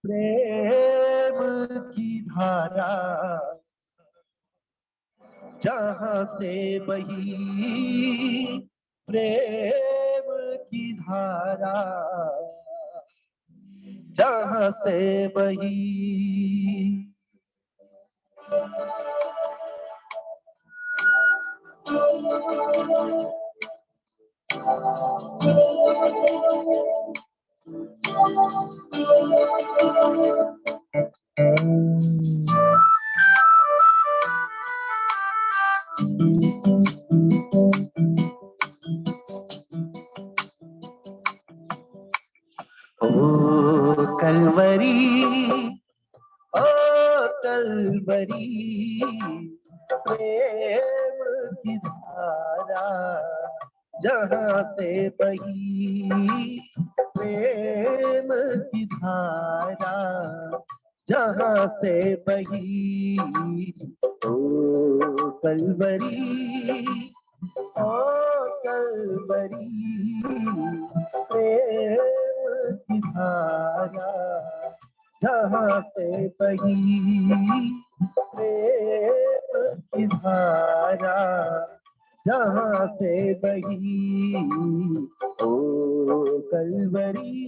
प्रेम की धारा जहाँ से बही, प्रेम की धारा जहाँ से बही। ओ कलवरी, ओ कलवरी, प्रेम की धारा जहाँ से बही, प्रेम की धारा जहाँ से बही। ओ कलवरी, ओ कलवरी, प्रेम की धारा जहाँ से बही, प्रेम की धारा जहाँ से बही। ओ कलवरी।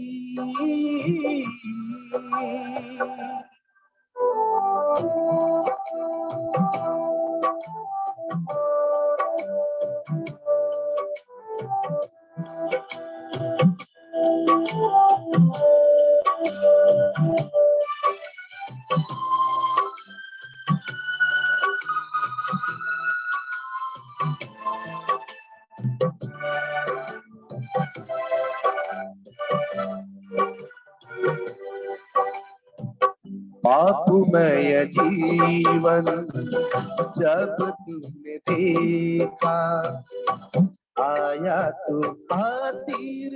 पापमय जीवन जब तुमने देखा, आया तो खातिर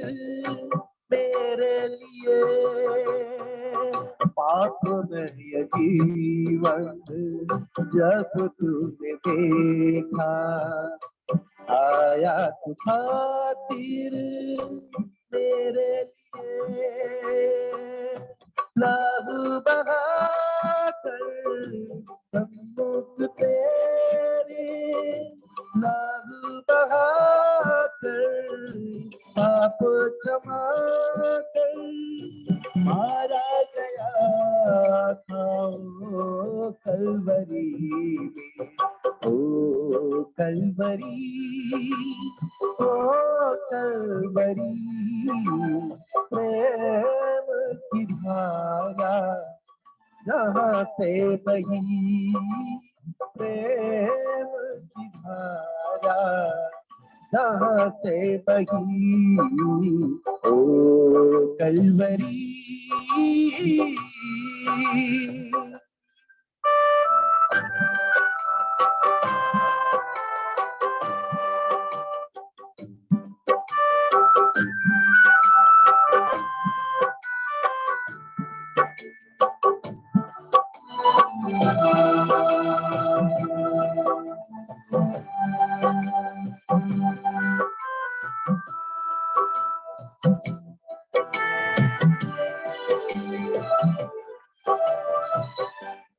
मेरे लिए। पापमय जीवन जब तुमने देखा, आया तो खातिर मेरे लिए। लहू बहाकर सम्मुख तेरे, लहू बहाकर पाप क्षमा कर मारा गया था ओ कलवरी में। ओ कलवरी, ओ कलवरी, प्रेम की धारा जहाँ से बही, प्रेम की धारा जहाँ से बही। ओ कलवरी।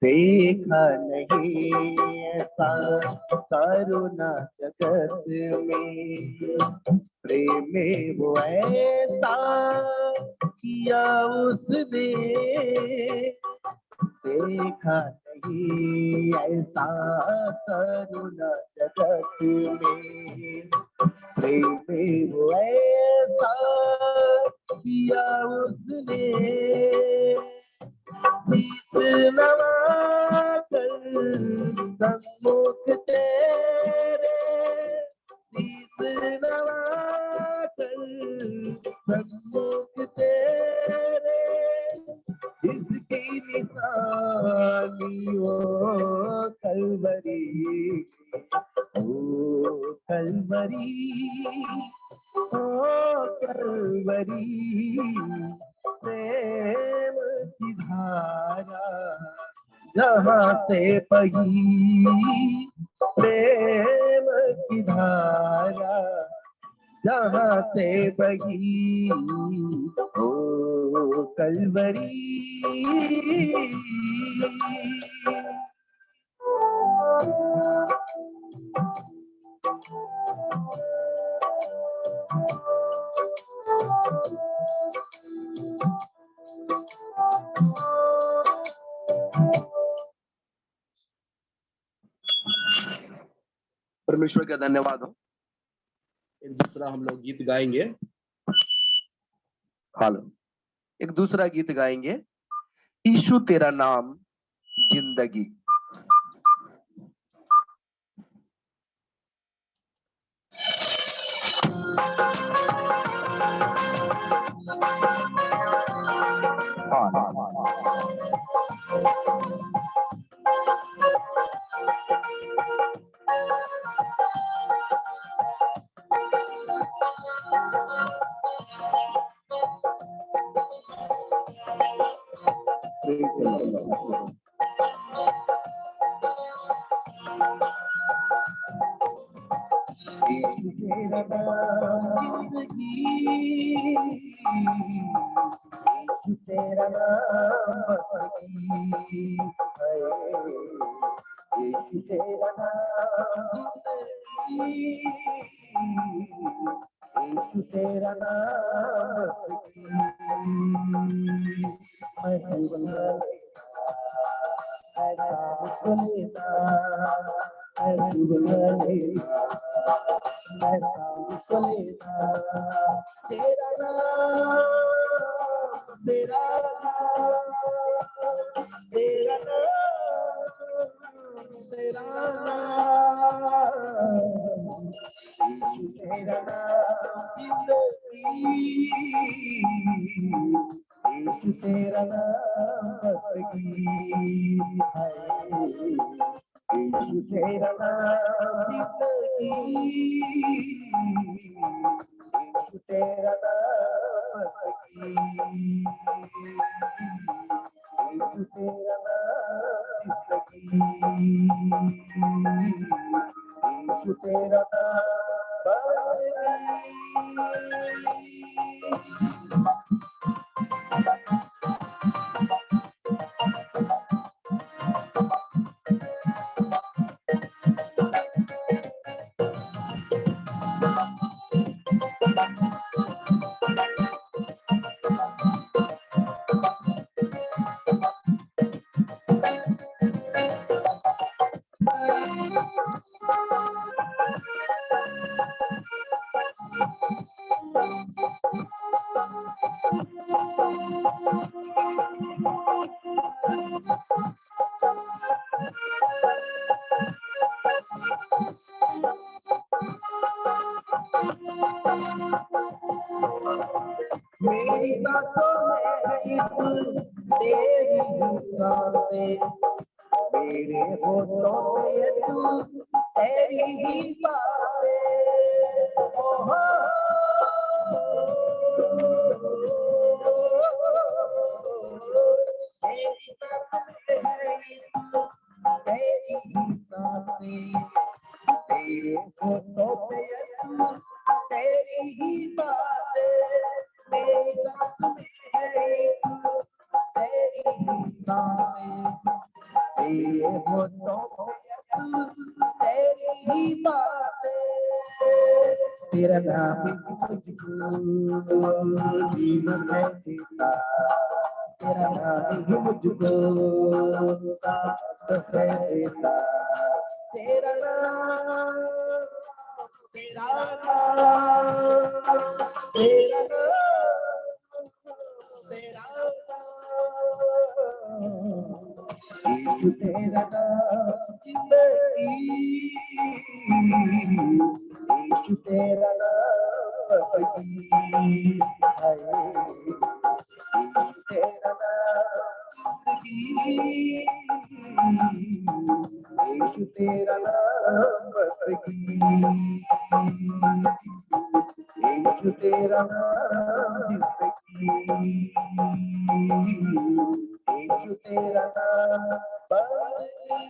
देखा नहीं ऐसा करुणा जगत में, प्रेम वो ऐसा किया उसने। देखा नहीं ऐसा करुणा जगत में, प्रेम वो ऐसा किया उसने। नवाकर सम्मुख तेरे, शीश नवाकर सम्मुख तेरे, इसकी निशानी ओ कलवरी। ओ कलवरी, ओ कलवरी, प्रेम की धारा जहाँ से बही, प्रेम की धारा जहाँ से बही। ओ कलवरी। परमेश्वर का धन्यवाद हो। एक दूसरा हम लोग गीत गाएंगे। हालो, एक दूसरा गीत गाएंगे, यीशु तेरा नाम जिंदगी। तेरा नाम तेरा नाम तेरा तेरा मेरी बातों में तेरी बातें, मेरे होठों पे तू तेरी ही बातें। ओहो मेरी बातों में तेरी ही बातें, मेरे होठों पे तू तेरी ही बातें। मेरी बातों में तेरी ही बातें, मेरे होठों पे तेरी ही बातें। तेरा नाम मुझको जीवन है देता, तेरा नाम ही मुझको ताकत है देता। तेरा नाम तेरा नाम तेरा नाम तेरा यीशु तेरा नाम जिंदगी, यीशु तेरा नाम जिंदगी, यीशु तेरा नाम जिंदगी, यीशु तेरा नाम जिंदगी, यीशु तेरा नाम जिंदगी, यीशु तेरा नाम बंदगी।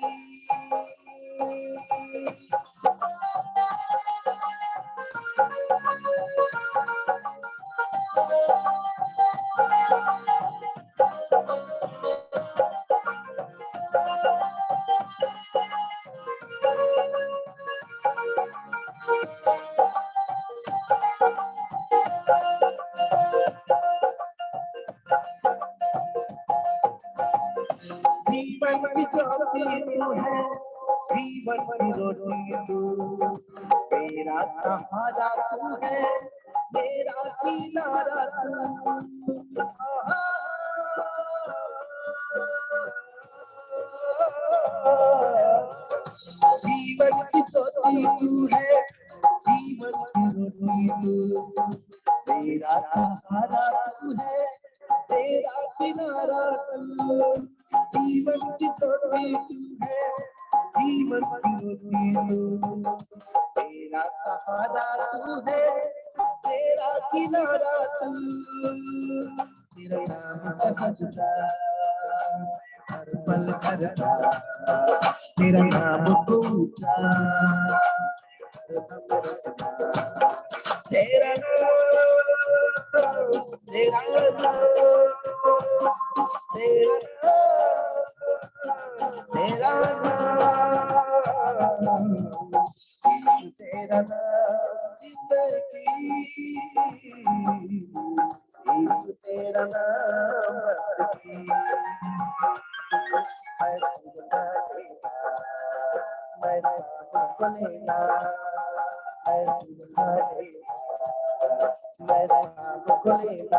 जीवन की ज्योति तू है, जीवन की रोटी तू, मेरा सहारा तू है, मेरा किनारा तू। जीवन की ज्योति तू है, जीवन की रोटी तू, मेरा सहारा तू है, तेरा किनारा तू। जीवन की ज्योति तू है, जीवन की रोटी तू, तेरा सहारा तू है, तेरा किनारा तू। तेरा नाम कहता हर पल करता, तेरा नाम पूछा तेरा नाम, तेरा नाम, तेरा नाम, तेरा नाम, तेरा नाम जिंदगी, तेरा नाम मैं तुझको लेना, मैं तुझको लेना,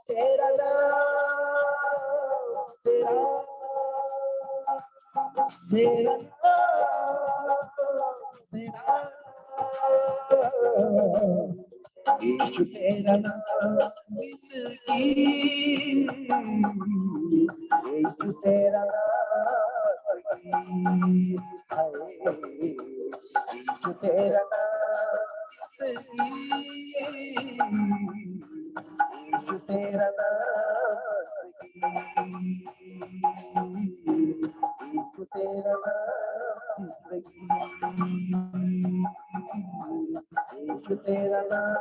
तेरा नाम, तेरा तेरा तेरा यीशु तेरा नाम जिंदगी, यीशु तेरा नाम यीशु तेरा नाम जिंदगी, यीशु तेरा नाम यीशु तेरा नाम जिंदगी, यीशु तेरा नाम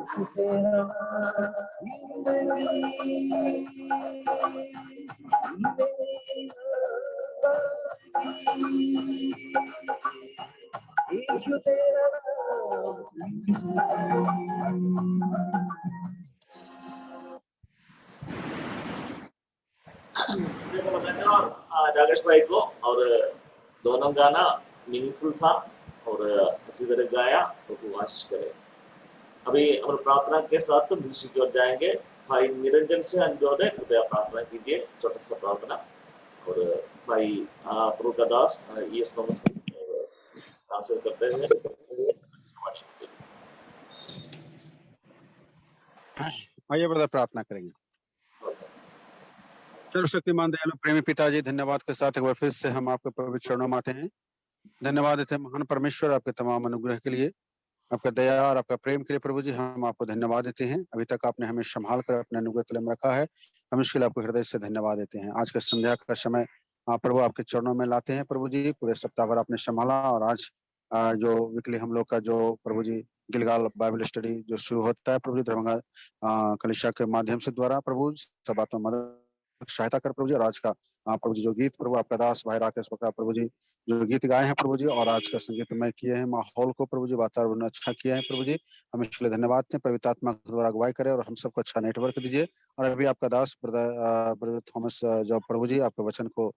यीशु तेरा नाम यीशु तेरा धन्यवाद राकेश भाई को। और दोनों गाना मीनिंगफुल था और अच्छी तरह गाया, तो आशीष करे। अभी हम प्रार्थना के साथ तो म्यूजिक की ओर जाएंगे। भाई निरंजन से अनुरोध है, कृपया प्रार्थना कीजिए, छोटा सा प्रार्थना। और भाई प्रभु का दास यस थॉमस आंसर करते हैं। आइए ब्रदर प्रार्थना करेंगे। सर्वशक्तिमान दयालु प्रेमी पिताजी, धन्यवाद के साथ एक बार फिर से हम आपके पवित्र चरणों में आते हैं। धन्यवाद देते हैं महान परमेश्वर आपके तमाम अनुग्रह के लिए, आपका दया और आपका प्रेम के लिए। प्रभु जी हम आपको धन्यवाद देते हैं, अभी तक आपने हमें संभाल कर अपने अनुग्रह तले में रखा है, हम इसके लिए आपको हृदय से धन्यवाद देते हैं। आज का संध्या का समय प्रभु आपके चरणों में लाते हैं। प्रभु जी पूरे सप्ताह भर आपने संभाला, और आज जो वीकली हम लोग का जो प्रभु जी गिलगाल बाइबल स्टडी जो शुरू होता है प्रभु जी दरभंगा कलिशा के माध्यम से द्वारा, प्रभु सब बातों में मदद सहायता कर प्रभु जी। और आज का प्रभु जी जो गीत प्रभु आपका दास भाई राकेश बकरा प्रभु जी जो गीत गाए हैं प्रभु जी, और आज का संगीतमय किए हैं, माहौल को प्रभु जी वातावरण अच्छा किया है प्रभु जी, हम इसके लिए धन्यवाद दें। पवित्र आत्मा के द्वारा अगुवाई करें और हम सबको अच्छा नेटवर्क दीजिए। और अभी आपका दास ब्रदर थॉमस जो प्रभु जी आपके वचन को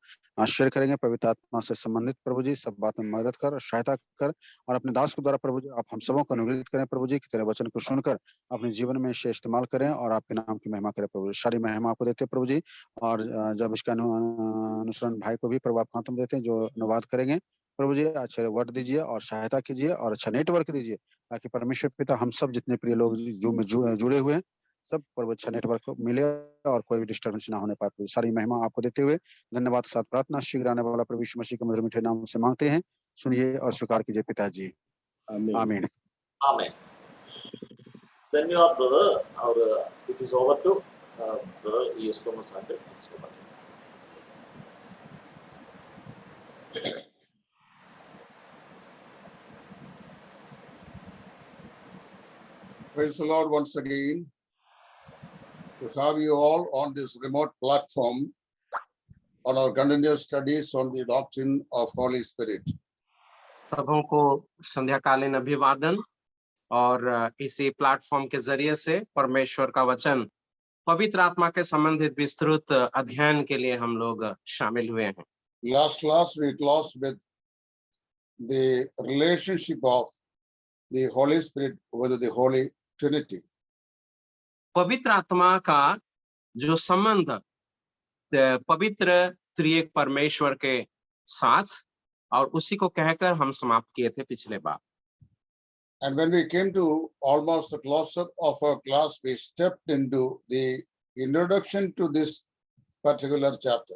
शेयर करेंगे, पवित्र आत्मा से संबंधित प्रभु जी सब बात में मदद कर, सहायता कर, और अपने दास के द्वारा प्रभु जी आप हम सबों को अनुग्रहित करें प्रभु जी, कि तेरे वचन को सुनकर अपने जीवन में इसे इस्तेमाल करें और आपके नाम की महिमा करें प्रभु। सारी महिमा आपको देते प्रभु जी। और जब इसका अनुसरण भाई को भी प्रभु आप हाथ में देते हैं जो अनुवाद करेंगे प्रभु जी, अच्छे वर्ड दीजिए और सहायता कीजिए और अच्छा नेटवर्क दीजिए, ताकि परमेश्वर पिता हम सब जितने प्रिय लोग जुड़े हुए हैं सब प्रभु अच्छा नेटवर्क मिले और कोई भी डिस्टर्बेंस ना होने पाए। सारी महिमा आपको देते हुए धन्यवाद साथ प्रार्थना शीघ्र आने वाला प्रभु यीशु मसीह के मधुर मीठे नाम से मांगते हैं, सुनिए और स्वीकार कीजिए पिताजी, आमीन। आमीन। धन्यवाद ब्रदर। और it is over to brother yes Thomas and Praise the Lord once again to have you all on this remote platform on our continuous studies on the doctrine of Holy Spirit. सबों को संध्याकालीन अभिवादन और इसी platform के जरिए से परमेश्वर का वचन पवित्र आत्मा के संबंधित विस्तृत अध्ययन के लिए हम लोग शामिल हुए हैं। Last class we closed with the relationship of the Holy Spirit with the Holy Trinity. पवित्र आत्मा का जो संबंध पवित्र त्रिएक परमेश्वर के साथ, और उसी को कहकर हम समाप्त किए थे पिछले बार। And when we came to almost the closure of our class, we stepped into the introduction to this particular chapter.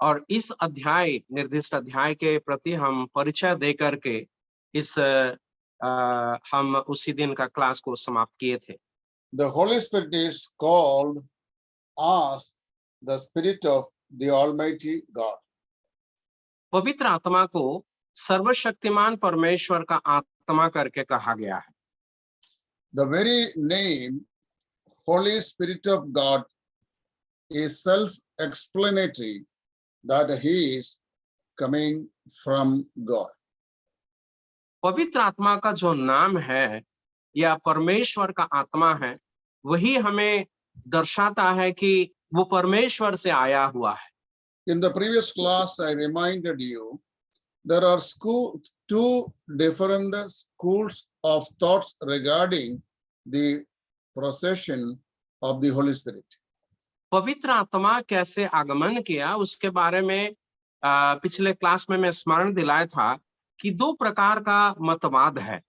और इस अध्याय, निर्दिष्ट अध्याय के प्रति हम परिचय दे करके हम उसी दिन का क्लास को समाप्त किए थे। The Holy Spirit is called as the Spirit of the Almighty God. पवित्र आत्मा को सर्वशक्तिमान परमेश्वर का आत्मा करके कहा गया है। The very name Holy Spirit of God is self-explanatory that he is coming from God. पवित्र आत्मा का जो नाम है या परमेश्वर का आत्मा है, वही हमें दर्शाता है कि वो परमेश्वर से आया हुआ है। In the previous class, I reminded you there are two different schools of thoughts regarding the procession of the Holy Spirit. पवित्र आत्मा कैसे आगमन किया उसके बारे में पिछले क्लास में मैं स्मरण दिलाया था कि दो प्रकार का मतवाद है।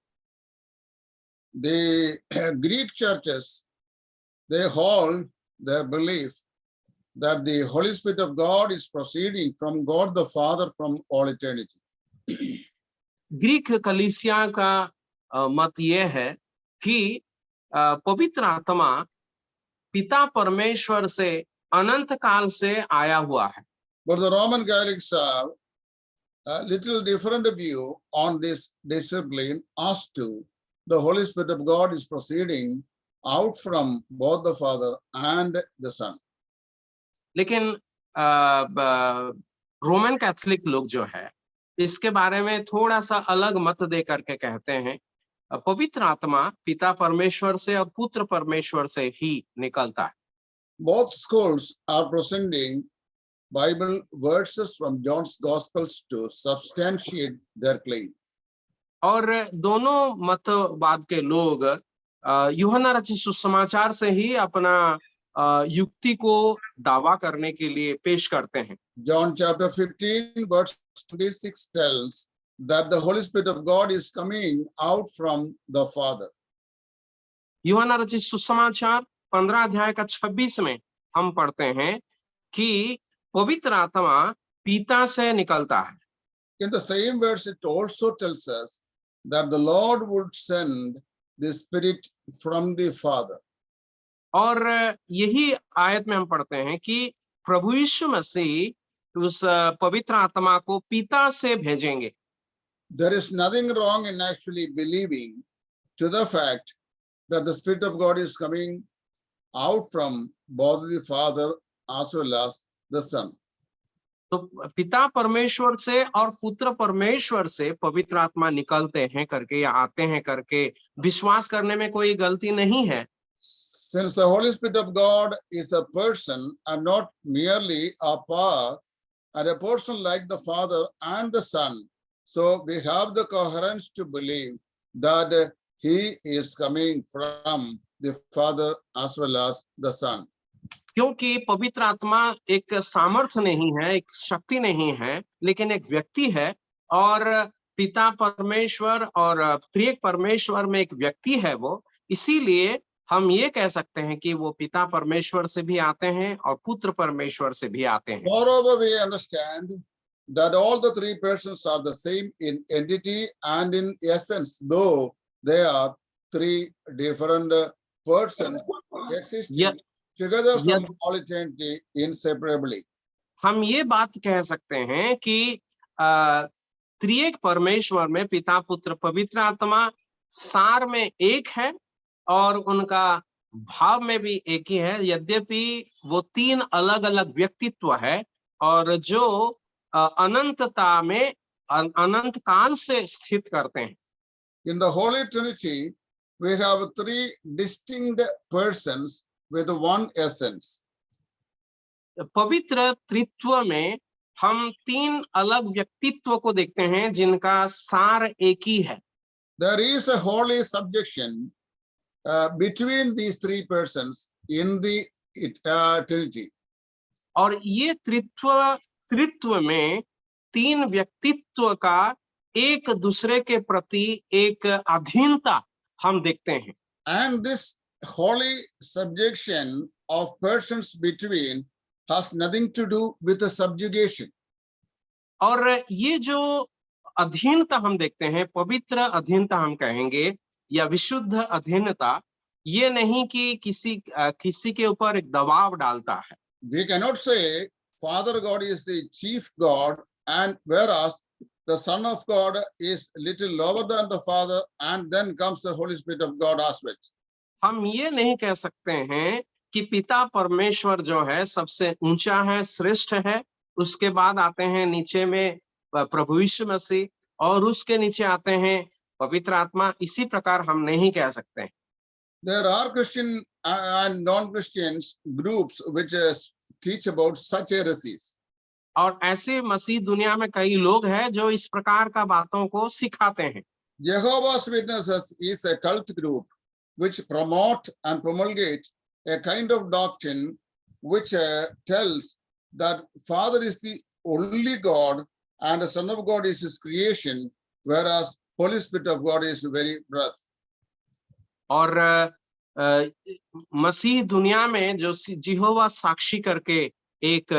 The Greek churches, they hold their belief that the Holy Spirit of God is proceeding from God the Father from all eternity. Greek कलीसिया का मत ये है कि पवित्र आत्मा पिता परमेश्वर से अनंत काल से आया हुआ है। But the Roman Catholics have a little different view on this discipline as to the Holy Spirit of God is proceeding out from both the Father and the Son. लेकिन रोमन कैथोलिक लोग जो है इसके बारे में थोड़ा सा अलग मत दे करके कहते हैं पवित्र आत्मा पिता परमेश्वर से और पुत्र परमेश्वर से ही निकलता है। Both schools are presenting Bible verses from John's Gospels to substantiate their claim. और दोनों मतवाद के लोग यूहन्ना रचित सुसमाचार से ही अपना युक्ति को दावा करने के लिए पेश करते हैं। John chapter 15 verse 26 tells that the Holy Spirit of God is coming out from the Father. यूहन्ना रचित सुसमाचार 15 अध्याय का 26 में हम पढ़ते हैं कि पवित्र आत्मा पिता से निकलता है। In the same verse, it also tells us that the Lord would send the Spirit from the Father. और यही आयत में हम पढ़ते हैं कि प्रभु यीशु मसीह उस पवित्र आत्मा को पिता से भेजेंगे। There is nothing wrong in actually believing to the fact that the Spirit of God is coming out from both the Father as well as the Son. तो पिता परमेश्वर से और पुत्र परमेश्वर से पवित्र आत्मा निकलते हैं करके या आते हैं करके विश्वास करने में कोई गलती नहीं है। Since the Holy Spirit of God is a person and not merely a power, and a person like the Father and the Son, so we have the coherence to believe that he is coming from the Father as well as the Son. क्योंकि पवित्र आत्मा एक सामर्थ्य नहीं है, एक शक्ति नहीं है, लेकिन एक व्यक्ति है और पिता परमेश्वर और त्रिएक परमेश्वर में एक व्यक्ति है वो, इसीलिए हम ये कह सकते हैं कि वो पिता परमेश्वर से भी आते हैं और पुत्र परमेश्वर से भी आते हैं। Moreover, we understand that all the three persons are the same in entity and in essence, though they are three different persons existing together from all eternity inseparably. हम ये बात कह सकते हैं कि त्रिएक परमेश्वर में पिता पुत्र पवित्र आत्मा सार में एक है और उनका भाव में भी एक ही है, यद्यपि वो तीन अलग अलग व्यक्तित्व है और जो अनंतता में अनंत काल से स्थित करते हैं। In the Holy Trinity, we have three distinct persons with one essence. पवित्र त्रित्व में हम तीन अलग व्यक्तित्व को देखते हैं जिनका सार एक ही है। There is a holy subjection between these three persons in the Trinity. और ये त्रित्व में तीन व्यक्तित्व का एक दूसरे के प्रति एक अधीनता हम देखते हैं। And this holy subjection of persons between has nothing to do with the subjugation. और ये जो अधीनता हम देखते हैं, पवित्र अधीनता हम कहेंगे या विशुद्ध अधीनता, ये नहीं कि किसी के ऊपर एक दबाव डालता है। We cannot say Father God is the chief God, and whereas the Son of God is little lower than the Father, and then comes the Holy Spirit of God as well. हम ये नहीं कह सकते हैं कि पिता परमेश्वर जो है सबसे ऊंचा है, श्रेष्ठ है, उसके बाद आते हैं नीचे में प्रभु यीशु मसीह, और उसके नीचे आते हैं पवित्र आत्मा। इसी प्रकार हम नहीं कह सकते हैं। There are Christian and non-Christians groups which teach about such heresies. और ऐसे मसीह दुनिया में कई लोग हैं जो इस प्रकार का बातों को सिखाते हैं। Jehovah's Witnesses is a cult group which promote and promulgate a kind of doctrine which tells that Father is the only God and the Son of God is his creation, whereas Holy Spirit of God is the very breath. और मसीह दुनिया में जो जिहोवा साक्षी करके एक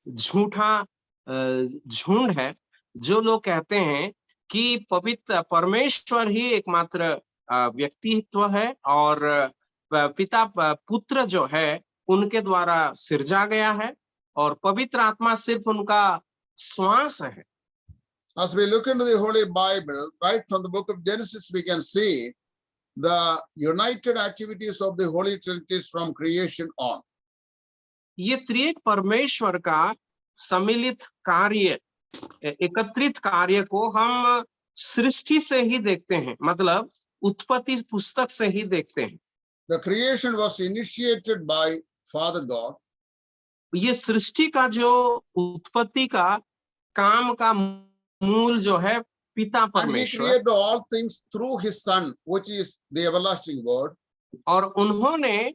झूठा झुंड है, जो लोग कहते हैं कि पवित्र परमेश्वर ही एकमात्र व्यक्तित्व है और पिता पुत्र जो है उनके द्वारा सिरजा गया है और पवित्र आत्मा सिर्फ उनका श्वास है। As we look into the Holy Bible, right from the book of Genesis, we can see the united activities of the Holy Trinity from creation on. ये त्रिएक परमेश्वर का सम्मिलित कार्य, एकत्रित कार्य को हम सृष्टि से ही देखते हैं, मतलब उत्पत्ति पुस्तक से ही देखते हैं। The creation was initiated by Father God. ये सृष्टि का जो उत्पत्ति का काम का मूल जो है पिता And he परमेश्वर, created all things through his Son, which is the everlasting Word. और उन्होंने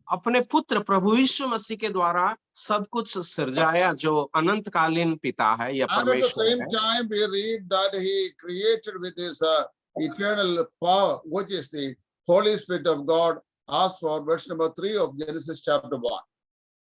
अपने पुत्र प्रभु यीशु मसीह के द्वारा सब कुछ सृजाया जो अनंतकालीन पिता है या And at the परमेश्वर same है। time, we read that he created with his eternal power, which is the Holy Spirit of God, as for verse number 3 of Genesis chapter 1.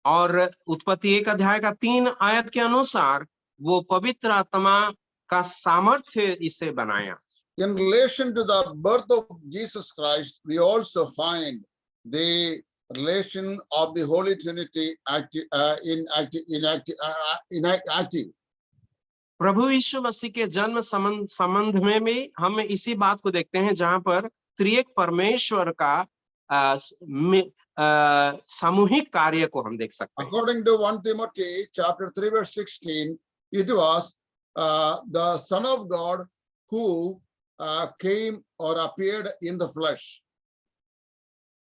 और उत्पत्ति 1 अध्याय का 3 आयत के अनुसार वो पवित्र आत्मा का सामर्थ्य इसे बनाया। In relation to the birth of Jesus Christ, we also find the relation of the Holy Trinity active. प्रभु यीशु मसीह के जन्म संबंध में भी हम इसी बात को देखते हैं, जहां पर त्रिएक परमेश्वर का सामूहिक कार्य को हम देख सकते हैं। According to 1 Timothy chapter 3 verse 16, it was the Son of God who came or appeared in the flesh.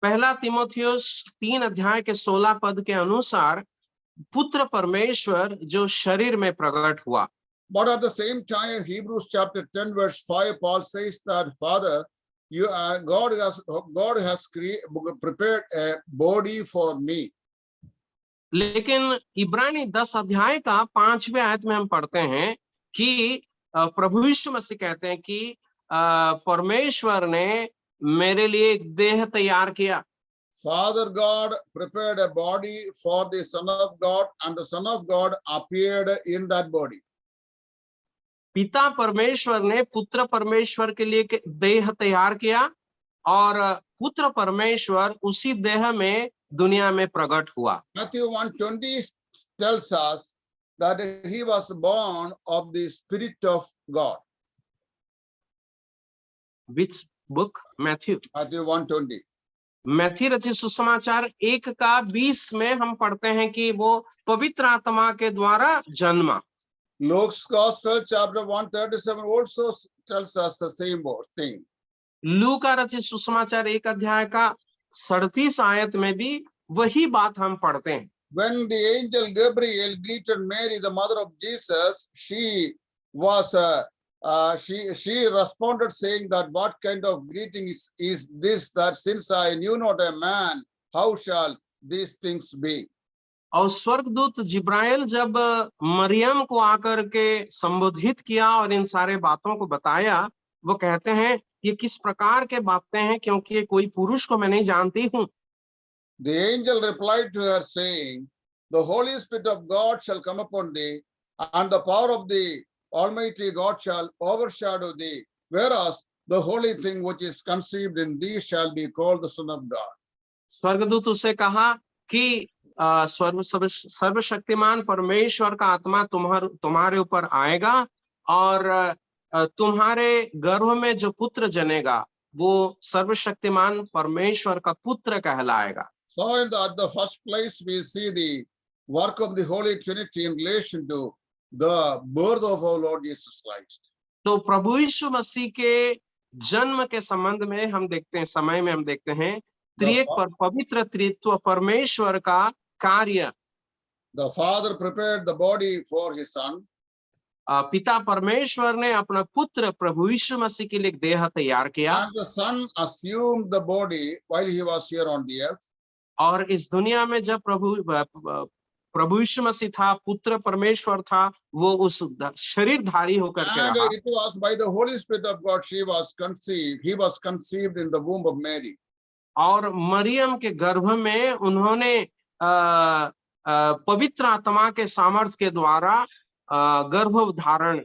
पहला तीमुथियुस 3 अध्याय के 16 पद के अनुसार पुत्र परमेश्वर जो शरीर में प्रकट हुआ। But at the same time, Hebrews chapter 10 verse 5, Paul says that Father, God has prepared a body for me. लेकिन इब्रानी 10 अध्याय का 5वें आयत में हम पढ़ते हैं कि प्रभु यीशु मसीह कहते हैं कि परमेश्वर ने मेरे लिए एक देह तैयार किया। Father God prepared a body for the Son of God, and the Son of God appeared in that body. पिता परमेश्वर ने पुत्र परमेश्वर के लिए एक देह तैयार किया और पुत्र परमेश्वर उसी देह में दुनिया में प्रकट हुआ। Matthew 1:20 tells us that he was born of the Spirit of God. Which book? Matthew 1:20. मैथी रचित सुसमाचार 1 का 20 में हम पढ़ते हैं कि वो पवित्र आत्मा के द्वारा जन्मा। Luke's Gospel, chapter 137, also tells us the same thing. लू का रचित सुसमाचार 1 अध्याय का 37 आयत में भी वही बात हम पढ़ते हैं। When the angel Gabriel greeted Mary, the mother of Jesus, she responded saying that what kind of greeting is this, that since I knew not a man, how shall these things be? और स्वर्गदूत जिब्राइल जब मरियम को आकर के संबोधित किया और इन सारे बातों को बताया, वो कहते हैं ये किस प्रकार के बातें हैं, क्योंकि कोई पुरुष को मैं नहीं जानती हूँ। The angel replied to her saying, the Holy Spirit of God shall come upon thee, and the power of the Almighty God shall overshadow thee, whereas the holy thing which is conceived in thee shall be called the Son of God. स्वर्गदूत उससे कहा कि सर्वशक्तिमान परमेश्वर का आत्मा तुम्हारे ऊपर आएगा और तुम्हारे गर्भ में जो पुत्र जनेगा वो सर्वशक्तिमान परमेश्वर का पुत्र कहलाएगा। So in the first place we see the work of the Holy Trinity in relation to the birth of our Lord Jesus Christ. तो प्रभु यीशु मसीह के जन्म के संबंध में हम देखते हैं, समय में हम देखते हैं त्रिएक पर पवित्र त्रित्व परमेश्वर का कार्य। The Father prepared the body for his son. पिता परमेश्वर ने अपना पुत्र प्रभु यीशु मसीह के लिए एक देह तैयार किया। And the Son assumed the body while he was here on the earth. और इस दुनिया में जब प्रभु यीशु मसीह था, पुत्र परमेश्वर था, वो उस शरीरधारी होकर के And रहा। it was by the Holy Spirit of God he was conceived in the womb of Mary. और मरियम के गर्भ में उन्होंने पवित्र आत्मा के सामर्थ्य के द्वारा गर्भ धारण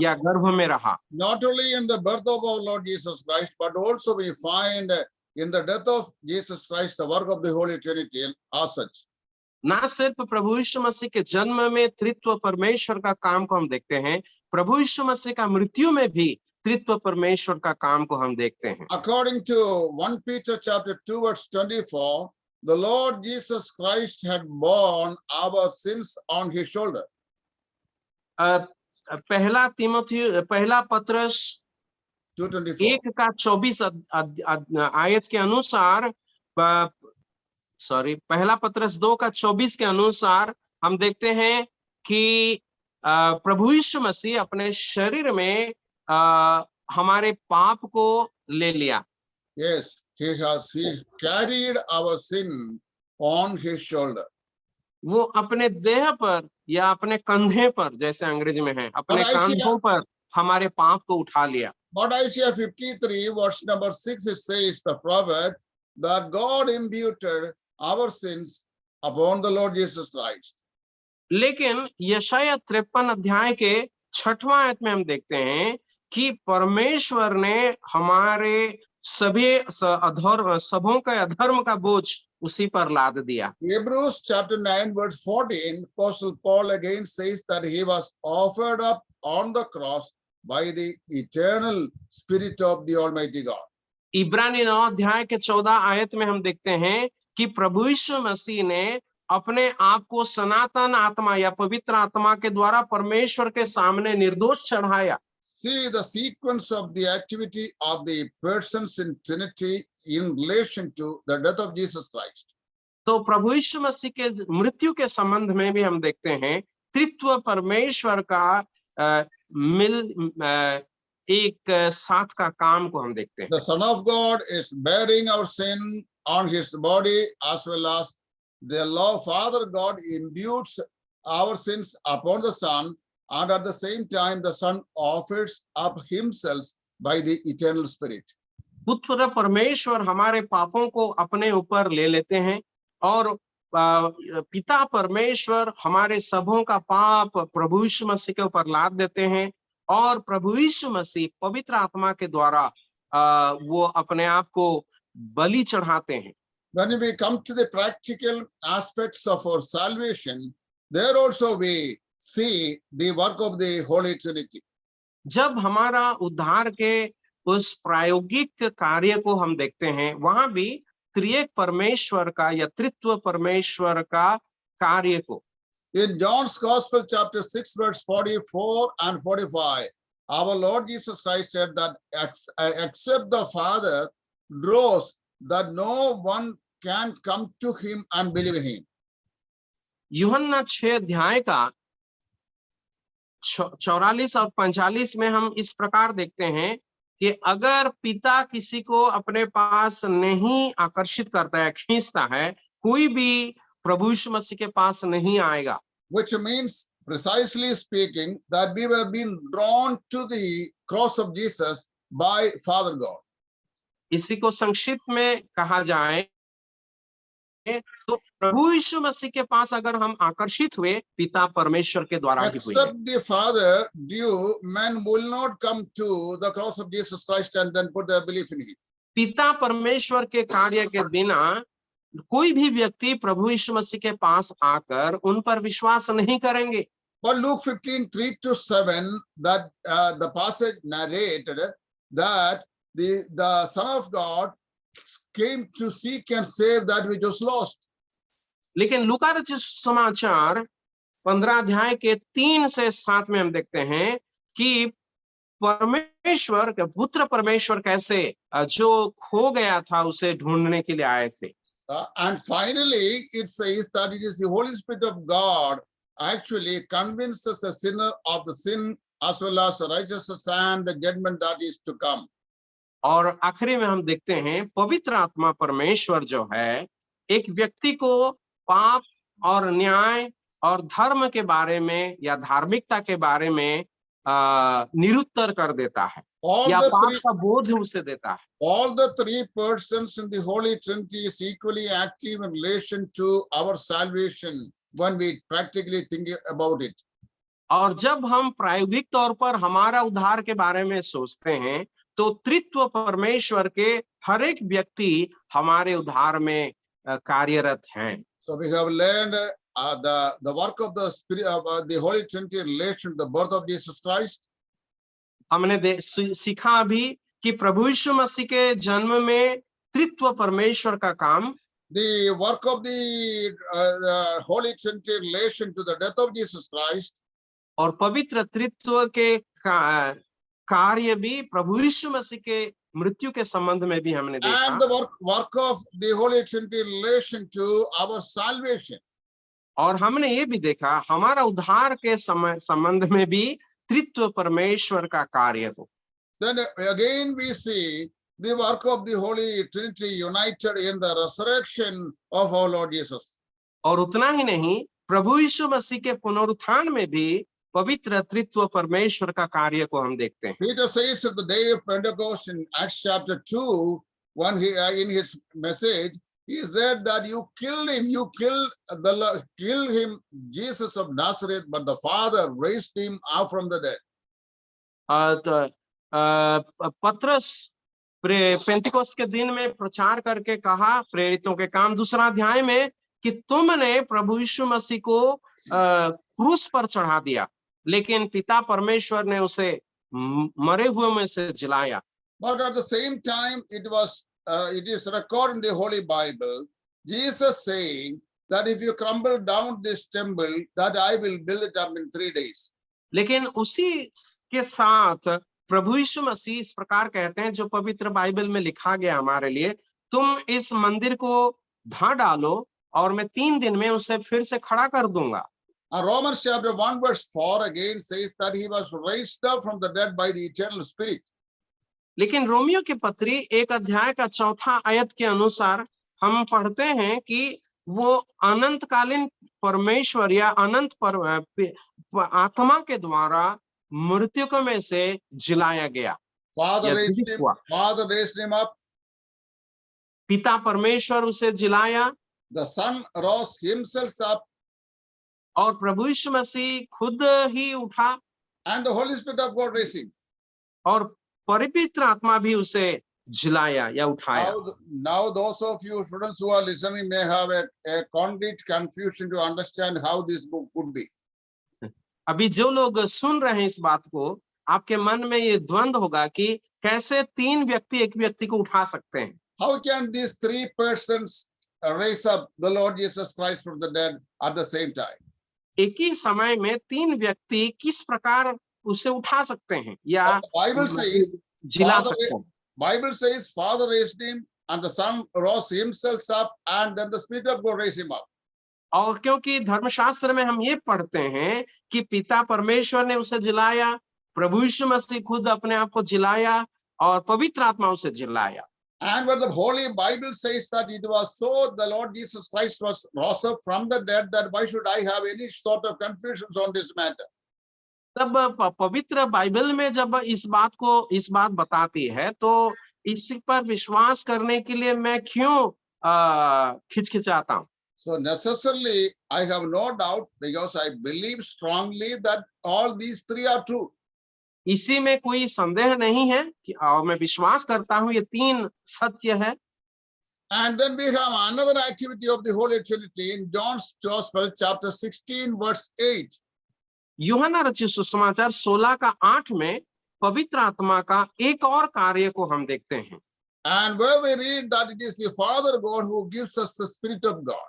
या गर्भ में रहा। Not only in the birth of our Lord Jesus Christ, but also we find in the death of Jesus Christ the work of the Holy Trinity as such. ना सिर्फ प्रभु यीशु मसीह के जन्म में त्रित्व परमेश्वर का काम को हम देखते हैं, प्रभु यीशु मसीह का मृत्यु में भी त्रित्व परमेश्वर का काम को हम देखते हैं। According to 1 Peter chapter 2 verse 24, the Lord Jesus Christ had borne our sins on his shoulder. पहला पत्रस 2:24. 1 का 24 आयत के अनुसार, पहला पत्रस 2 का 24 के अनुसार हम देखते हैं कि प्रभु यीशु मसीह अपने शरीर में हमारे पाप को ले लिया। Yes, he carried our sin on his shoulder. वो अपने देह पर या अपने कंधे पर, जैसे अंग्रेजी में है, अपने कंधों पर हमारे पाप को उठा लिया। But Isaiah 53 verse number 6 it says the prophet that God imputed our sins upon the Lord Jesus Christ. लेकिन यशाया 53 अध्याय के 6वां आयत में हम देखते हैं कि परमेश्वर ने हमारे सभी सबों का अधर्म का बोझ उसी पर लाद दिया। Hebrews chapter 9 verse 14, Apostle Paul again says that he was offered up on the cross by the eternal Spirit of the Almighty God. इब्रानी 9 अध्याय के 14 आयत में हम देखते हैं कि प्रभु यीशु मसीह ने अपने आप को सनातन आत्मा या पवित्र आत्मा के द्वारा परमेश्वर के सामने निर्दोष चढ़ाया। See the sequence of the activity of the persons in Trinity in relation to the death of Jesus Christ. तो प्रभु यीशु मसीह के मृत्यु के संबंध में भी हम देखते हैं त्रित्व परमेश्वर का एक साथ का काम को हम देखते हैं। The Son of God is bearing our sin on his body, as well as the Father God imputes our sins upon the Son, and at the same time the Son offers up himself by the eternal Spirit. पुत्र परमेश्वर हमारे पापों को अपने ऊपर ले लेते हैं और पिता परमेश्वर हमारे सबों का पाप प्रभु यीशु मसीह के ऊपर लाद देते हैं और प्रभु यीशु मसीह पवित्र आत्मा के द्वारा वो अपने आप को बलि चढ़ाते हैं। When we come to the practical aspects of our salvation, there also we see the work of the Holy Trinity. जब हमारा उद्धार के उस प्रायोगिक कार्य को हम देखते हैं, वहां भी त्रिएक परमेश्वर का या त्रित्व परमेश्वर का कार्य को। In John's Gospel, chapter 6, verse 44 and 45, our Lord Jesus Christ said that except the Father draws, that no one can come to him and believe in him. यूहन्ना 6 अध्याय का 44 और 45 में हम इस प्रकार देखते हैं कि अगर पिता किसी को अपने पास नहीं आकर्षित करता है, खींचता है, कोई भी प्रभु यीशु मसीह के पास नहीं आएगा. Which means, precisely speaking, that we were being drawn to the cross of Jesus by Father God. इसी को संक्षिप्त में कहा जाए तो प्रभु यीशु मसीह के पास अगर हम आकर्षित हुए, पिता परमेश्वर के द्वारा ही हुए. Except the Father due, men will not come to the cross of Jesus Christ and then put their belief in him. पिता परमेश्वर के कार्य के बिना कोई भी व्यक्ति प्रभु यीशु मसीह के पास आकर उन पर विश्वास नहीं करेंगे. But Luke 15:3-7, that the passage narrated that the Son of God came to seek and save that which was lost. लेकिन लूका रचित समाचार 15 अध्याय के 3 से 7 में हम देखते हैं कि परमेश्वर के पुत्र परमेश्वर कैसे जो खो गया था उसे ढूंढने के लिए आए थे. And finally, it says that it is the Holy Spirit of God actually convinces a sinner of the sin as well as the righteousness and the judgment that is to come. और आखिरी में हम देखते हैं पवित्र आत्मा परमेश्वर जो है एक व्यक्ति को पाप और न्याय और धर्म के बारे में या धार्मिकता के बारे में निरुत्तर कर देता है या पाप का बोध उसे देता है. All the three persons in the Holy Trinity is equally active in relation to our salvation when we practically think about it. और जब हम प्रायोगिक तौर पर हमारा उद्धार के बारे में सोचते हैं तो त्रित्व परमेश्वर के हर एक व्यक्ति हमारे उद्धार में कार्यरत हैं. So we have learned the work of the Spirit of the Holy Trinity in relation to the birth of Jesus Christ. हमने सीखा अभी कि प्रभु यीशु मसीह के जन्म में त्रित्व परमेश्वर का काम. The work of the Holy Trinity in relation to the death of Jesus Christ. और पवित्र त्रित्व के कार्य भी प्रभु यीशु मसीह के मृत्यु के संबंध में भी हमने देखा. And the work of the Holy Trinity in relation to our salvation. और हमने ये भी देखा हमारा उद्धार के संबंध में भी त्रित्व परमेश्वर का कार्य हो. Then again we see the work of the Holy Trinity united in the resurrection of our Lord Jesus. और उतना ही नहीं, प्रभु यीशु मसीह के पुनरुत्थान में भी पवित्र त्रित्व परमेश्वर का कार्य को हम देखते हैं. Peter says at the day of Pentecost in Acts chapter 2, when he in his message, he said that you killed him, Jesus of Nazareth, but the Father raised him up from the dead. पत्रस Pentecost के दिन में प्रचार करके कहा, प्रेरितों के काम 2 अध्याय में, कि तुमने प्रभु यीशु मसीह को क्रूस पर चढ़ा दिया, लेकिन पिता परमेश्वर ने उसे मरे हुए में से जिलाया. But at the same time, it is recorded in the Holy Bible, Jesus saying that if you crumble down this temple, that I will build it up in 3 days. लेकिन उसी के साथ प्रभु यीशु मसीह इस प्रकार कहते हैं, जो पवित्र बाइबल में लिखा गया हमारे लिए, तुम इस मंदिर को ढा डालो और मैं 3 दिन में उसे फिर से खड़ा कर दूंगा. Romans chapter 1 verse 4 again says that he was raised up from the dead by the eternal spirit. लेकिन रोमियो की पत्री 1 अध्याय का 4था आयत के अनुसार हम पढ़ते हैं कि वो अनंतकालीन परमेश्वर या अनंत आत्मा के द्वारा मृत्यु में से जिलाया गया. Father raised him up. पिता परमेश्वर उसे जिलाया. The Son rose himself up. और प्रभु यीशु मसीह खुद ही उठा. And the Holy Spirit of God raised him. और पवित्र आत्मा भी उसे जिलाया या उठाया. Now those of you students who are listening may have a concrete confusion to understand how this book could be. अभी जो लोग सुन रहे हैं इस बात को, आपके मन में ये द्वंद होगा कि कैसे 3 व्यक्ति एक व्यक्ति को उठा सकते हैं. How can these 3 persons raise up the Lord Jesus Christ from the dead at the same time? एक ही समय में 3 व्यक्ति किस प्रकार उसे उठा सकते हैं या But the Bible says, जिला Father, सकते हैं। Bible says, Father raised him, and the Son rose himself up, and then the Spirit of God raised him up. और क्योंकि धर्मशास्त्र में हम ये पढ़ते हैं कि पिता परमेश्वर ने उसे जिलाया, प्रभु यीशु मसीह खुद अपने आप को जिलाया और पवित्र आत्मा उसे जिलाया। And when the Holy Bible says that it was so, the Lord Jesus Christ was rose up from the dead, that why should I have any sort of confusions on this matter? तब पवित्र Bible में जब इस बात बताती है तो इसी पर विश्वास करने के लिए मैं क्यों खिचखिचाता हूँ। So necessarily, I have no doubt, because I believe strongly that all these three are true. इसी में कोई संदेह नहीं है कि और मैं विश्वास करता हूँ ये 3 सत्य है। And then we have another activity of the Holy Trinity in John's Gospel, chapter 16, verse 8. यूहन्ना रचित सुसमाचार 16 का 8 में पवित्र आत्मा का एक और कार्य को हम देखते हैं। And where we read that it is the Father God who gives us the Spirit of God.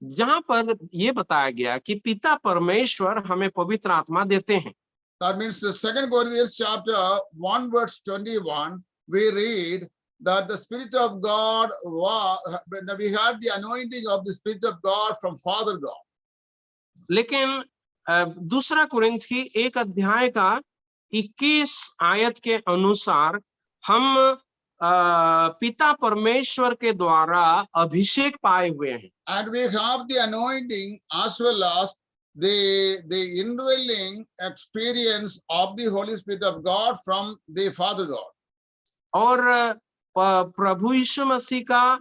जहां पर ये बताया गया कि पिता परमेश्वर हमें पवित्र आत्मा देते हैं। That means the 2 Corinthians chapter 1, verse 21, we read that the Spirit of God, we had the anointing of the Spirit of God from Father God. लेकिन दूसरा कुरिन्थी 1 अध्याय का 21 आयत के अनुसार हम पिता परमेश्वर के द्वारा अभिषेक पाए हुए हैं। And we have the anointing as well as the indwelling experience of the Holy Spirit of God from the Father God. और प्रभु यीशु मसीह का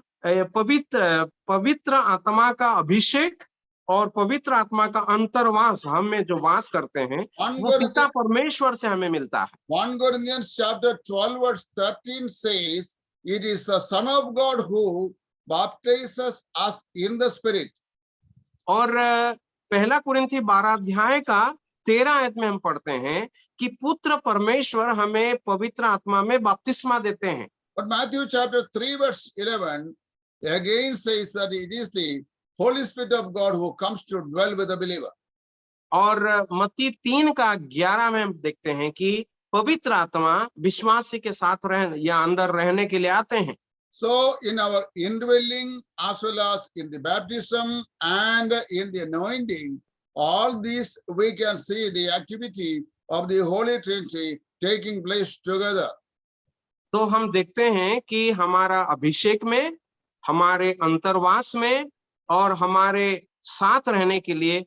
पवित्र आत्मा का अभिषेक और पवित्र आत्मा का अंतर्वास हम में जो वास करते हैं वो पिता परमेश्वर से हमें मिलता है। 1 Corinthians chapter 12, verse 13 says, it is the Son of God who baptizes us in the Spirit. और पहला कुरिन्थी 12 अध्याय का 13 आयत में हम पढ़ते हैं कि पुत्र परमेश्वर हमें पवित्र आत्मा में बपतिस्मा देते हैं। But Matthew chapter 3, verse 11 again says that it is the Holy Spirit of God who comes to dwell with the believer. और मत्ती 3 का 11 में हम देखते हैं कि पवित्र आत्मा विश्वासी के साथ या अंदर रहने के लिए आते हैं। So in our indwelling as well as in the baptism and in the anointing, all these we can see the activity of the Holy Trinity taking place together. तो हम देखते हैं कि हमारा अभिषेक में, हमारे अंतर्वास में और हमारे साथ रहने के लिए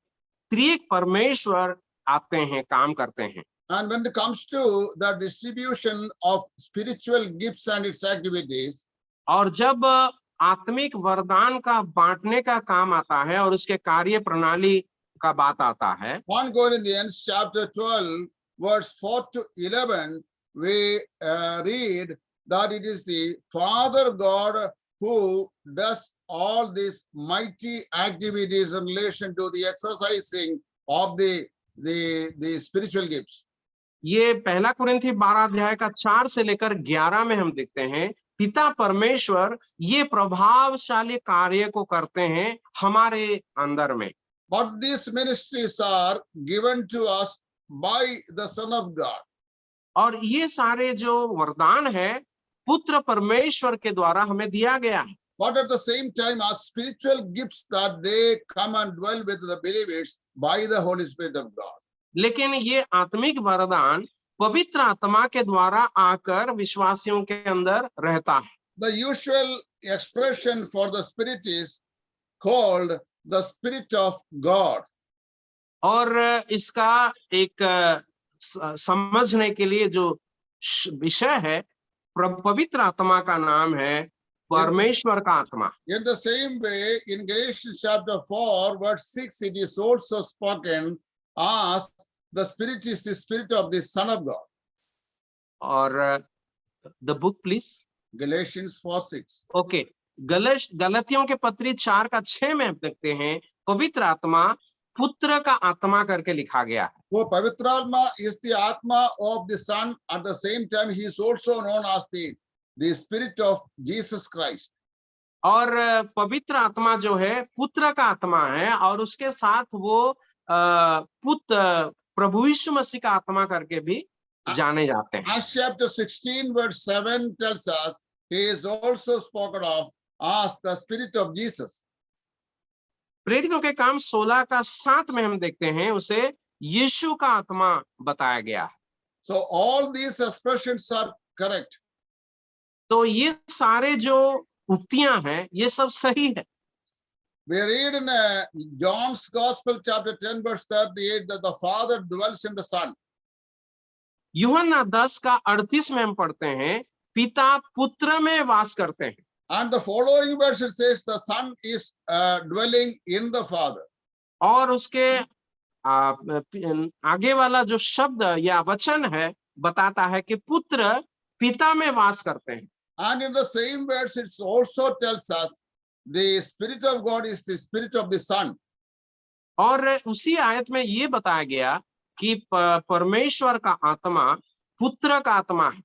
त्रिएक परमेश्वर आते हैं, काम करते हैं। And when it comes to the distribution of spiritual gifts and its activities, और जब आत्मिक वरदान का बांटने का काम आता है और उसके कार्य प्रणाली का बात आता है, 1 Corinthians chapter 12, verse 4 to 11, we read that it is the Father God who does all these mighty activities in relation to the exercising of the spiritual gifts. ये पहला कुरिन्थी 12 अध्याय का 4 से लेकर 11 में हम देखते हैं पिता परमेश्वर ये प्रभावशाली कार्य को करते हैं हमारे अंदर में। But these ministries are given to us by the Son of God. और ये सारे जो वरदान है पुत्र परमेश्वर के द्वारा हमें दिया गया है। But at the same time, our spiritual gifts that they come and dwell with the believers by the Holy Spirit of God. लेकिन ये आत्मिक वरदान पवित्र आत्मा के द्वारा आकर विश्वासियों के अंदर रहता है। The usual expression for the Spirit is called the Spirit of God. और इसका एक समझने के लिए जो विषय है पवित्र आत्मा का नाम है परमेश्वर का आत्मा। In the same way, in Galatians chapter 4, verse 6, it is also spoken as the Spirit is the Spirit of the Son of God. और the book please. Galatians 4:6. Okay. गलतियों के पत्री 4 का 6 में हम देखते हैं पवित्र आत्मा पुत्र का आत्मा करके लिखा गया है। So Pavitra Atma is the Atma of the Son. At the same time, he is also known as the Spirit of Jesus Christ. और पवित्र आत्मा जो है पुत्र का आत्मा है और उसके साथ वो पुत्र प्रभु यीशु मसीह का आत्मा करके भी जाने जाते हैं। Acts chapter 16 verse 7 tells us he is also spoken of as the Spirit of Jesus. प्रेरितों के काम 16 का 7 में हम देखते हैं उसे यीशु का आत्मा बताया गया है। So all these expressions are correct. तो ये सारे जो उक्तियां हैं ये सब सही है। We read in John's Gospel chapter 10 verse 38 that the Father dwells in the Son. यूहन्ना 10 का 38 में हम पढ़ते हैं पिता पुत्र में वास करते हैं। And the following verse it says the Son is dwelling in the Father. और उसके आगे वाला जो शब्द या वचन है बताता है कि पुत्र पिता में वास करते हैं। And in the same verse it also tells us the Spirit of God is the Spirit of the Son. और उसी आयत में ये बताया गया कि परमेश्वर का आत्मा पुत्र का आत्मा है।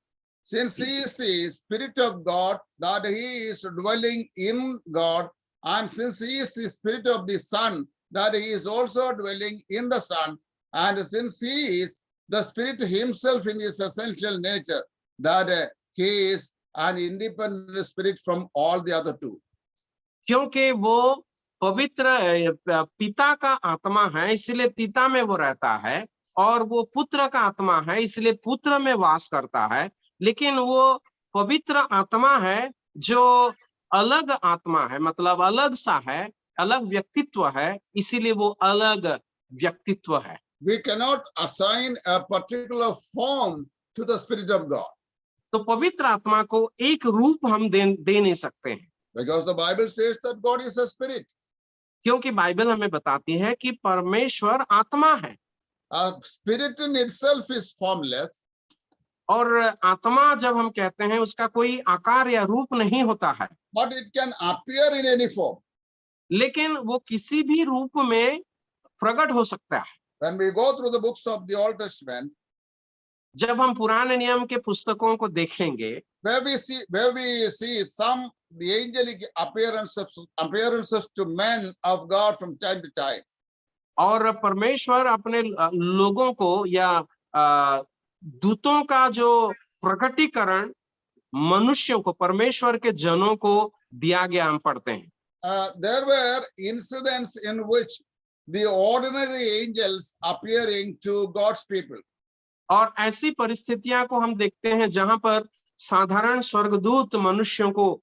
Since he is the Spirit of God, that he is dwelling in God, and since he is the Spirit of the Son, that he is also dwelling in the Son, and since he is the Spirit himself in his essential nature, that he is an independent spirit from all the other two. क्योंकि वो पवित्र पिता का आत्मा है इसलिए पिता में वो रहता है, और वो पुत्र का आत्मा है इसलिए पुत्र में वास करता है। लेकिन वो पवित्र आत्मा है जो अलग आत्मा है, मतलब अलग सा है, अलग व्यक्तित्व है, इसीलिए वो अलग व्यक्तित्व है। We cannot assign a particular form to the Spirit of God. तो पवित्र आत्मा को एक रूप हम दे नहीं सकते हैं, Because the Bible says that God is a spirit. क्योंकि बाइबल हमें बताती है कि परमेश्वर आत्मा है। A spirit in itself is formless. और आत्मा जब हम कहते हैं उसका कोई आकार या रूप नहीं होता है, But it can appear in any form. लेकिन वो किसी भी रूप में प्रकट हो सकता है। When we go through the books of the Old Testament, जब हम पुराने नियम के पुस्तकों को देखेंगे, where we see some the angelic appearances to men of God from time to time. और परमेश्वर अपने लोगों को या दूतों का जो प्रकटीकरण मनुष्यों को, परमेश्वर के जनों को दिया गया, हम पढ़ते हैं। There were incidents in which the ordinary angels appearing to God's people. और ऐसी परिस्थितियां को हम देखते हैं जहां पर साधारण स्वर्गदूत मनुष्यों को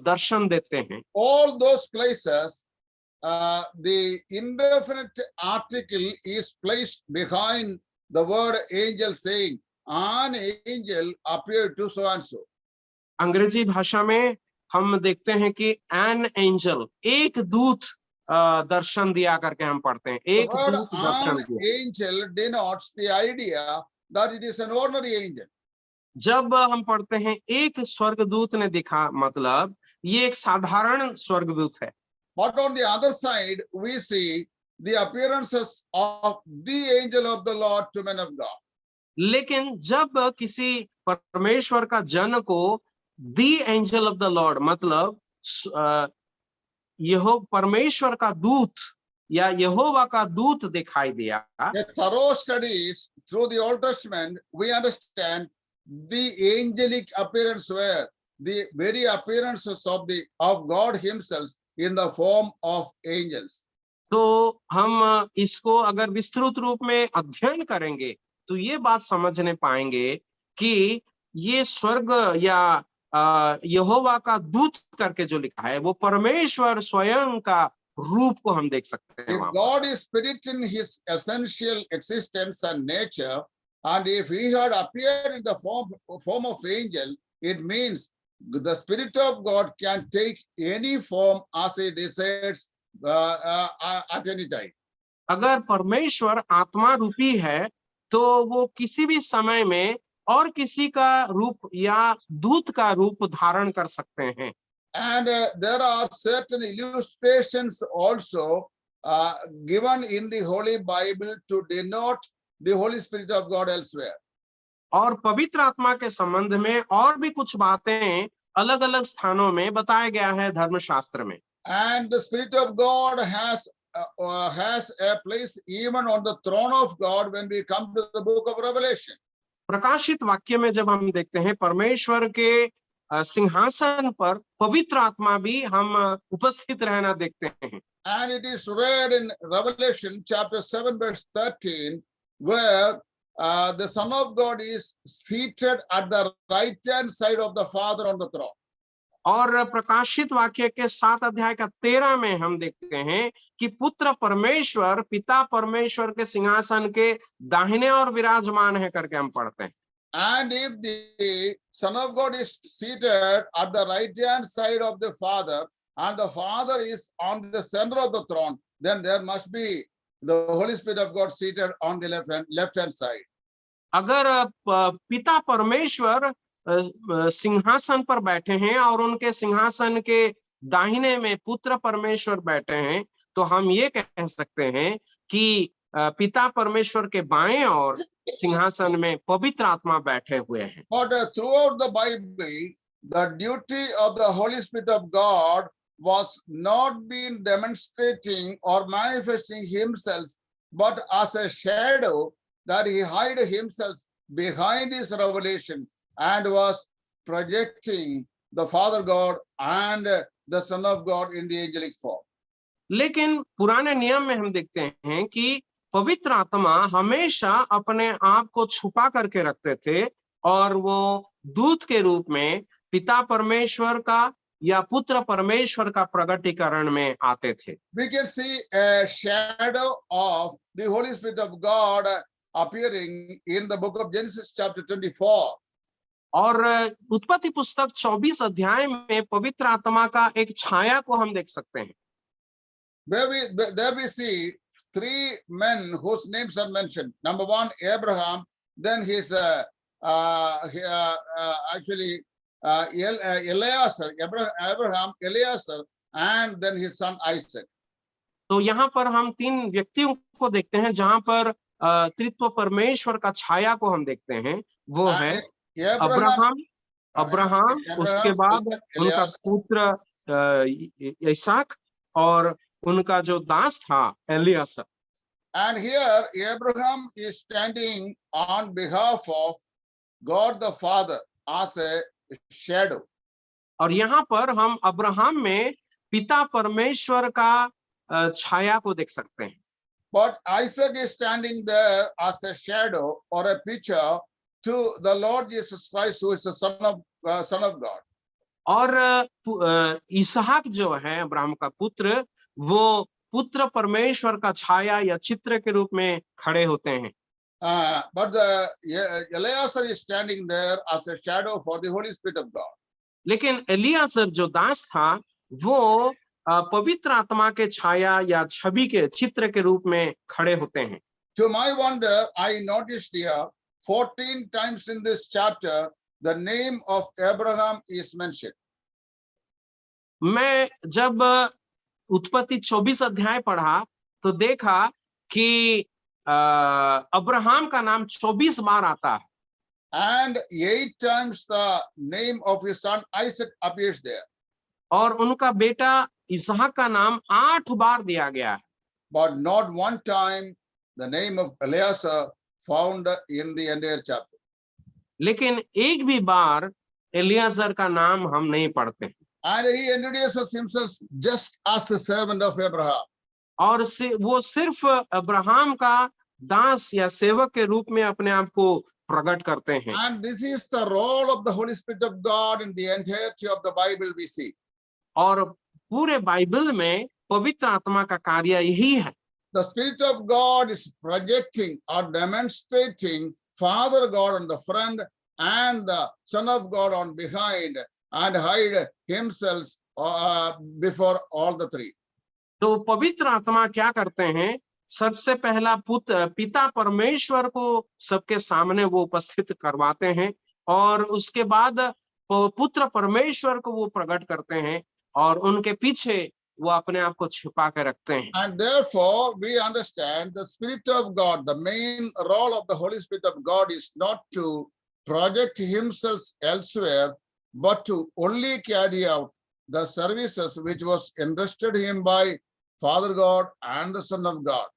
दर्शन देते हैं। All those places, the indefinite article is placed behind the word angel, saying, an angel appeared to so and so. अंग्रेजी भाषा में हम देखते हैं कि एन एंजल, एक दूत दर्शन दिया करके हम पढ़ते हैं। The एक word दूत दर्शन an दिया। angel denotes the idea that it is an ordinary angel. जब हम पढ़ते हैं एक स्वर्गदूत ने दिखा, मतलब ये एक साधारण स्वर्गदूत है। But on the other side, we see the appearances of the angel of the Lord to men of God. लेकिन जब किसी परमेश्वर का जन को दी एंजल ऑफ द लॉर्ड, मतलब यहो परमेश्वर का दूत या यहोवा का दूत दिखाई दिया। A thorough studies through the Old Testament, we understand the angelic appearance were the very appearances of God himself in the form of angels. तो हम इसको अगर विस्तृत रूप में अध्ययन करेंगे तो ये बात समझने पाएंगे कि ये स्वर्ग या यहोवा का दूत करके जो लिखा है वो परमेश्वर स्वयं का रूप को हम देख सकते हैं। If God is spirit in his essential existence and nature, and if he had appeared in the form of angel, it means the Spirit of God can take any form as he desires at any time. अगर परमेश्वर आत्मा रूपी है तो वो किसी भी समय में और किसी का रूप या दूत का रूप धारण कर सकते हैं। And there are certain illustrations also given in the Holy Bible to denote the Holy Spirit of God elsewhere. और पवित्र आत्मा के संबंध में और भी कुछ बातें अलग-अलग स्थानों में बताया गया है धर्मशास्त्र में। And the Spirit of God has has a place even on the throne of God when we come to the book of Revelation. प्रकाशित वाक्य में जब हम देखते हैं परमेश्वर के सिंहासन पर पवित्र आत्मा भी हम उपस्थित रहना देखते हैं। And it is read in Revelation chapter 7 verse 13 where the Son of God is seated at the right hand side of the Father on the throne. और प्रकाशित वाक्य के 7 अध्याय का 13 में हम देखते हैं कि पुत्र परमेश्वर पिता परमेश्वर के सिंहासन के दाहिने और विराजमान है करके हम पढ़ते हैं। And if the Son of God is seated at the right hand side of the Father and the Father is on the center of the throne, then there must be the Holy Spirit of God seated on the left hand side. अगर पिता परमेश्वर सिंहासन पर बैठे हैं और उनके सिंहासन के दाहिने में पुत्र परमेश्वर बैठे हैं, तो हम ये कह सकते हैं कि पिता परमेश्वर के बाएं और सिंहासन में पवित्र आत्मा बैठे हुए हैं। But throughout the Bible, the duty of the Holy Spirit of God was not being demonstrating or manifesting himself, but as a shadow that he hid himself behind his revelation and was projecting the Father God and the Son of God in the angelic form. लेकिन पुराने नियम में हम देखते हैं कि पवित्र आत्मा हमेशा अपने आप को छुपा करके रखते थे और वो दूत के रूप में पिता परमेश्वर का या पुत्र परमेश्वर का प्रकटीकरण में आते थे। We can see a shadow of the Holy Spirit of God appearing in the book of Genesis chapter 24. और उत्पत्ति पुस्तक 24 अध्याय में पवित्र आत्मा का एक छाया को हम देख सकते हैं। There we see three men whose names are mentioned. Number one, Abraham, then his Eliezer, Abraham, Eliezer, and then his son Isaac. तो यहाँ पर हम 3 व्यक्तियों को देखते हैं जहां पर त्रित्व परमेश्वर का छाया को हम देखते हैं। वो है अब्राहम, उसके बाद उनका पुत्र इसहाक और उनका जो दास था एलियासर। And here Abraham is standing on behalf of God the Father as a shadow. और यहाँ पर हम अब्राहम में पिता परमेश्वर का छाया को देख सकते हैं। But Isaac is standing there as a shadow or a picture to the Lord Jesus Christ, who is the Son of God. और इसहाक जो है अब्राहम का पुत्र, वो पुत्र परमेश्वर का छाया या चित्र के रूप में खड़े होते हैं। But Eliezer is standing there as a shadow for the Holy Spirit of God. लेकिन एलियासर जो दास था वो पवित्र आत्मा के छाया या छवि के चित्र के रूप में खड़े होते हैं। To my wonder, I noticed here 14 times in this chapter the name of Abraham is mentioned. मैं जब उत्पत्ति 24 अध्याय पढ़ा तो देखा कि अब्राहम का नाम 24 बार आता है। And 8 times the name of his son Isaac appears there. और उनका बेटा इसहाक का नाम 8 बार दिया गया है। But not one time the name of Eliezer found in the entire chapter. लेकिन एक भी बार एलियाजर का नाम हम नहीं पढ़ते। And he introduces himself just as the servant of Abraham. और वो सिर्फ अब्राहम का दास या सेवक के रूप में अपने आप को प्रकट करते हैं। And this is the role of the Holy Spirit of God in the entirety of the Bible we see. और पूरे बाइबल में पवित्र आत्मा का कार्य यही है। The Spirit of God is projecting or demonstrating Father God on the front and the Son of God on behind and hide himself before all the three. तो पवित्र आत्मा क्या करते हैं? सबसे पहला पिता परमेश्वर को सबके सामने वो उपस्थित करवाते हैं और उसके बाद पुत्र परमेश्वर को वो प्रकट करते हैं और उनके पीछे वो अपने आप को छिपा के रखते हैं। And therefore we understand the Spirit of God, the main role of the Holy Spirit of God is not to project himself elsewhere, but to only carry out the services which was entrusted him by Father God and the Son of God.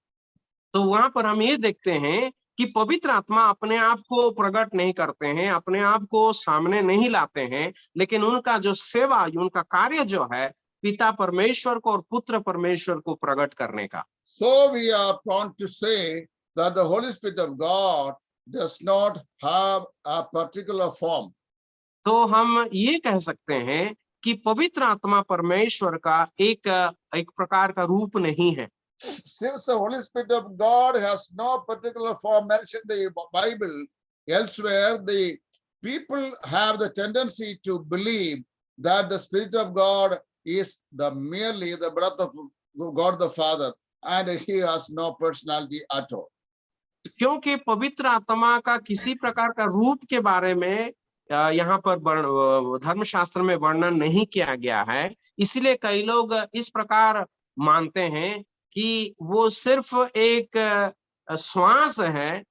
तो वहां पर हम ये देखते हैं कि पवित्र आत्मा अपने आप को प्रकट नहीं करते हैं, अपने आप को सामने नहीं लाते हैं, लेकिन उनका जो सेवा, उनका कार्य जो है पिता परमेश्वर को और पुत्र परमेश्वर को प्रकट करने का। So we are prone to say that the Holy Spirit of God does not have a particular form. तो हम ये कह सकते हैं कि पवित्र आत्मा परमेश्वर का एक प्रकार का रूप नहीं है। Since the Holy Spirit of God has no particular form mentioned in the Bible, elsewhere the people have the tendency to believe that the Spirit of God is merely the breath of God the Father, and he has no personality at all. क्योंकि पवित्र आत्मा का किसी प्रकार का रूप के बारे में यहाँ पर धर्मशास्त्र में वर्णन नहीं किया गया है, इसलिए कई लोग इस प्रकार मानते हैं कि वो सिर्फ एक श्वास है,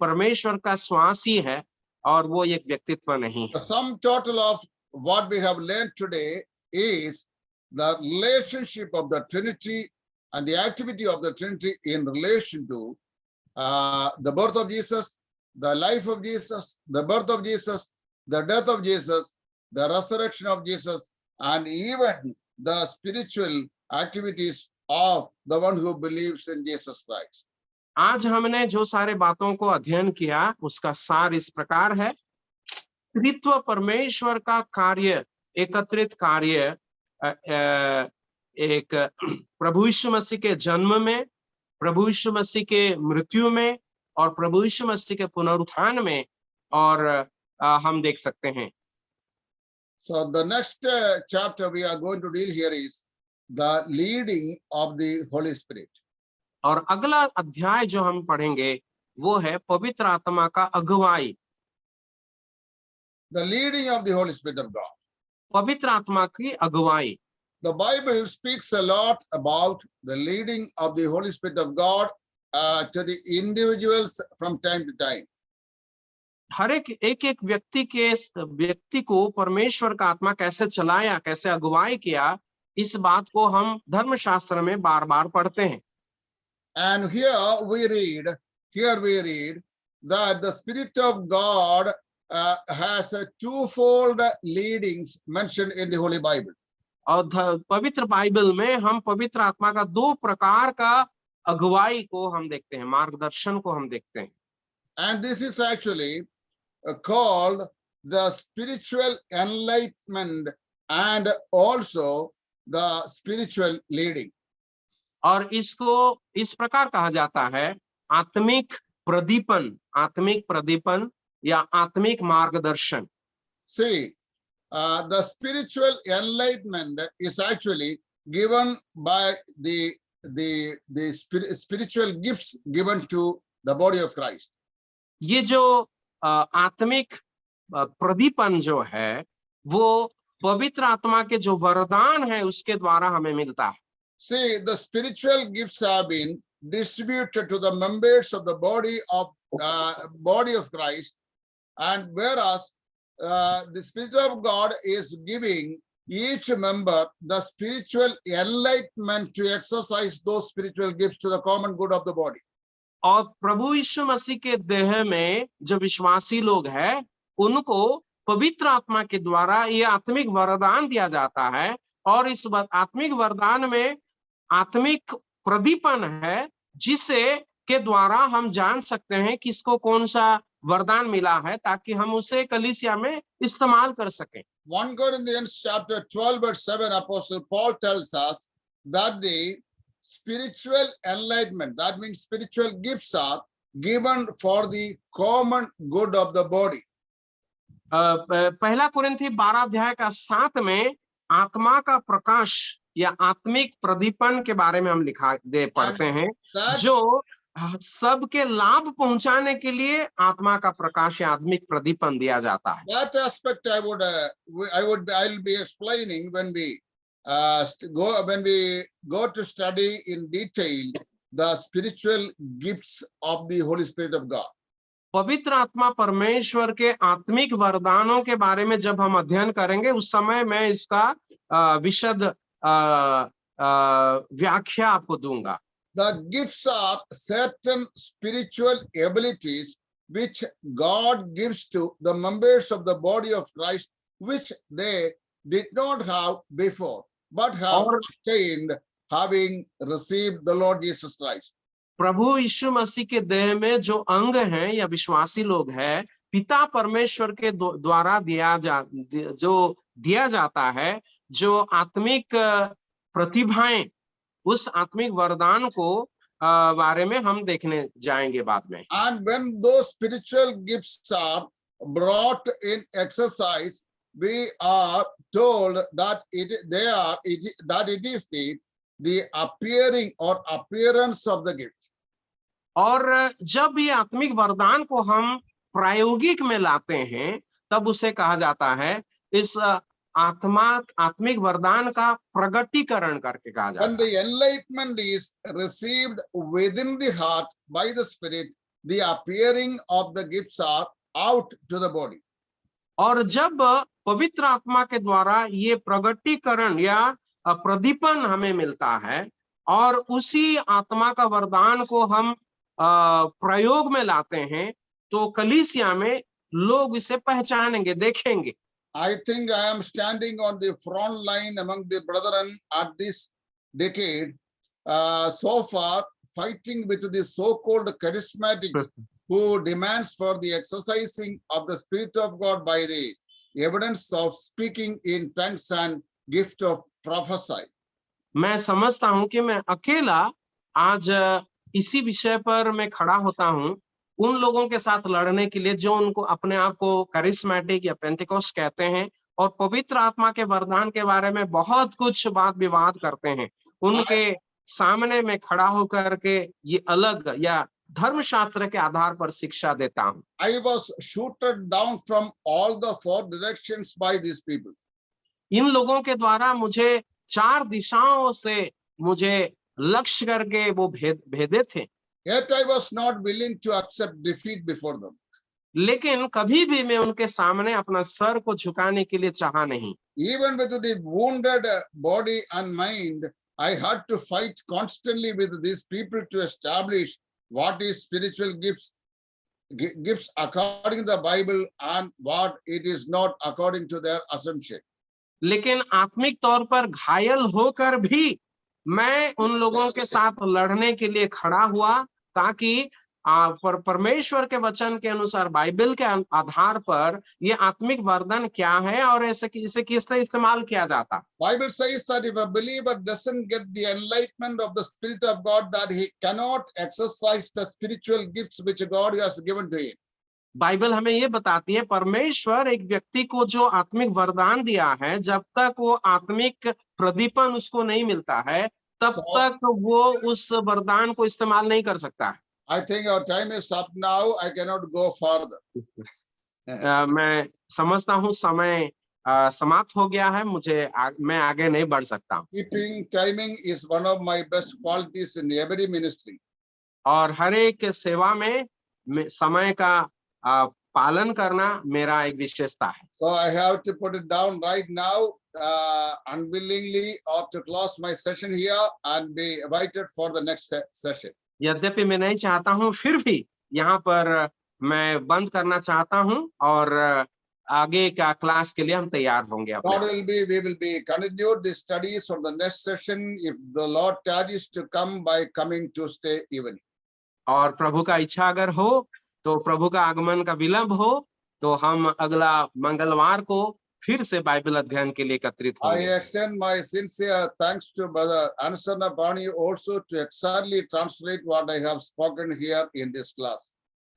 परमेश्वर का श्वास ही है और वो एक व्यक्तित्व नहीं The है। sum total of what we have learned today is the relationship of the Trinity and the activity of the Trinity in relation to the birth of Jesus, the life of Jesus, the birth of Jesus, the death of Jesus, the resurrection of Jesus, and even the spiritual activities of the one who believes in Jesus Christ. आज हमने जो सारे बातों को अध्ययन किया उसका सार इस प्रकार है। त्रित्व परमेश्वर का कार्य, एकत्रित कार्य एक प्रभु यीशु मसीह के जन्म में, प्रभु यीशु मसीह के मृत्यु में और प्रभु यीशु मसीह के पुनरुत्थान में, और हम देख सकते हैं। So the next chapter we are going to deal here is the leading of the Holy Spirit. और अगला अध्याय जो हम पढ़ेंगे वो है पवित्र आत्मा का अगुवाई। The leading of the Holy Spirit of God. पवित्र आत्मा की अगुवाई। The Bible speaks a lot about the leading of the Holy Spirit of God to the individuals from time to time. हर एक व्यक्ति को परमेश्वर का आत्मा कैसे चलाया, कैसे अगुवाई किया, इस बात को हम धर्मशास्त्र में बार-बार पढ़ते हैं। And here we read that the Spirit of God has a twofold leadings mentioned in the Holy Bible. और पवित्र बाइबल में हम पवित्र आत्मा का दो प्रकार का अगुवाई को हम देखते हैं, मार्गदर्शन को हम देखते हैं। And this is actually called the spiritual enlightenment and also the spiritual leading. और इसको इस प्रकार कहा जाता है आत्मिक प्रदीपन या आत्मिक मार्गदर्शन। See, the spiritual enlightenment is actually given by the spiritual gifts given to the body of Christ. ये जो आत्मिक प्रदीपन जो है वो पवित्र आत्मा के जो वरदान है उसके द्वारा हमें मिलता है। See, the spiritual gifts have been distributed to the members of the body of Christ, and whereas the Spirit of God is giving each member the spiritual enlightenment to exercise those spiritual gifts to the common good of the body. और प्रभु यीशु मसीह के देह में जो विश्वासी लोग हैं उनको पवित्र आत्मा के द्वारा ये आत्मिक वरदान दिया जाता है, और इस आत्मिक वरदान में आत्मिक प्रदीपन है जिसे के द्वारा हम जान सकते हैं किसको कौन सा वरदान मिला है ताकि हम उसे कलीसिया में इस्तेमाल कर सकें। 1 Corinthians chapter 12 verse 7, Apostle Paul tells us that the spiritual enlightenment, that means spiritual gifts, are given for the common good of the body. पहला कुरिन्थी 12 अध्याय का 7 में आत्मा का प्रकाश या आत्मिक प्रदीपन के बारे में हम पढ़ते हैं जो सबके लाभ पहुंचाने के लिए आत्मा का प्रकाश या आत्मिक प्रदीपन दिया जाता है। That aspect I'll be explaining when we go to study in detail the spiritual gifts of the Holy Spirit of God. पवित्र आत्मा परमेश्वर के आत्मिक वरदानों के बारे में जब हम अध्ययन करेंगे उस समय मैं इसका विशद व्याख्या आपको दूंगा। The gifts are certain spiritual abilities which God gives to the members of the body of Christ, which they did not have before, but have और obtained having received the Lord Jesus Christ. प्रभु यीशु मसीह के देह में जो अंग हैं या विश्वासी लोग हैं, पिता परमेश्वर के द्वारा दिया जाता है, जो आत्मिक प्रतिभाएं, उस आत्मिक वरदान को बारे में हम देखने जाएंगे बाद में। And when those spiritual gifts are brought in exercise, we are told that it is the appearing or appearance of the gift. और जब ये आत्मिक वरदान को हम प्रायोगिक में लाते हैं, तब उसे कहा जाता है इस आत्मिक वरदान का प्रगटीकरण करके कहा जाता है। When the enlightenment is received within the heart by the Spirit, the appearing of the gifts are out to the body. और जब पवित्र आत्मा के द्वारा ये प्रगटीकरण या प्रदीपन हमें मिलता है और उसी आत्मा का वरदान को हम प्रयोग में लाते हैं, तो कलीसिया में लोग इसे पहचानेंगे, देखेंगे। I think I am standing on the front line among the brethren at this decade, so far fighting with the so-called charismatics who demands for the exercising of the Spirit of God by the evidence of speaking in tongues and gift of prophecy. मैं समझता हूं कि मैं अकेला आज इसी विषय पर मैं खड़ा होता हूं उन लोगों के साथ लड़ने के लिए जो उनको अपने आप को करिस्मेटिक या पेंटिकोस्ट कहते हैं और पवित्र आत्मा के वरदान के बारे में बहुत कुछ बात विवाद करते हैं। उनके सामने में खड़ा होकर के ये अलग या धर्मशास्त्र के आधार पर शिक्षा देता हूं। I was shooted down from all the four directions by these people. इन लोगों के द्वारा मुझे 4 दिशाओं से मुझे लक्ष्य करके वो भेदे थे। Yet I was not willing to accept defeat before them. लेकिन कभी भी मैं उनके सामने अपना सर को झुकाने के लिए चाहा नहीं। Even with the wounded body and mind, I had to fight constantly with these people to establish what is spiritual gifts according to the Bible and what it is not according to their assumption. लेकिन आत्मिक तौर पर घायल होकर भी मैं उन लोगों के साथ लड़ने के लिए खड़ा हुआ ताकि परमेश्वर के वचन के अनुसार बाइबल के आधार पर ये आत्मिक वरदान क्या है और इसे किस तरह इस्तेमाल किया जाता। Bible says that if a believer doesn't get the enlightenment of the Spirit of God, that he cannot exercise the spiritual gifts which God has given to him. Bible हमें ये बताती है परमेश्वर एक व्यक्ति को जो आत्मिक वरदान दिया है, जब तक वो आत्मिक प्रदीपन उसको नहीं मिलता है तब तक वो उस वरदान को इस्तेमाल नहीं कर सकता है। I think our time is up now. I cannot go further. मैं समझता हूँ समय समाप्त हो गया है, मैं आगे नहीं बढ़ सकता। Keeping timing is one of my best qualities in every ministry. और हर एक सेवा में समय का पालन करना मेरा एक विशेषता है। So I have to put it down right now, unwillingly, or to close my session here and be invited for the next session. यद्यपि मैं नहीं चाहता हूं, फिर भी यहाँ पर मैं बंद करना चाहता हूं और आगे का क्लास के लिए हम तैयार होंगे। We will be continued the studies for the next session if the Lord tarries to come by coming Tuesday evening. और प्रभु का इच्छा अगर हो तो प्रभु का आगमन का विलंब हो तो हम अगला मंगलवार को फिर से बाइबल अध्ययन के लिए एकत्रित होंगे। I extend my sincere thanks to Brother Ansana Bani also to exactly translate what I have spoken here in this class.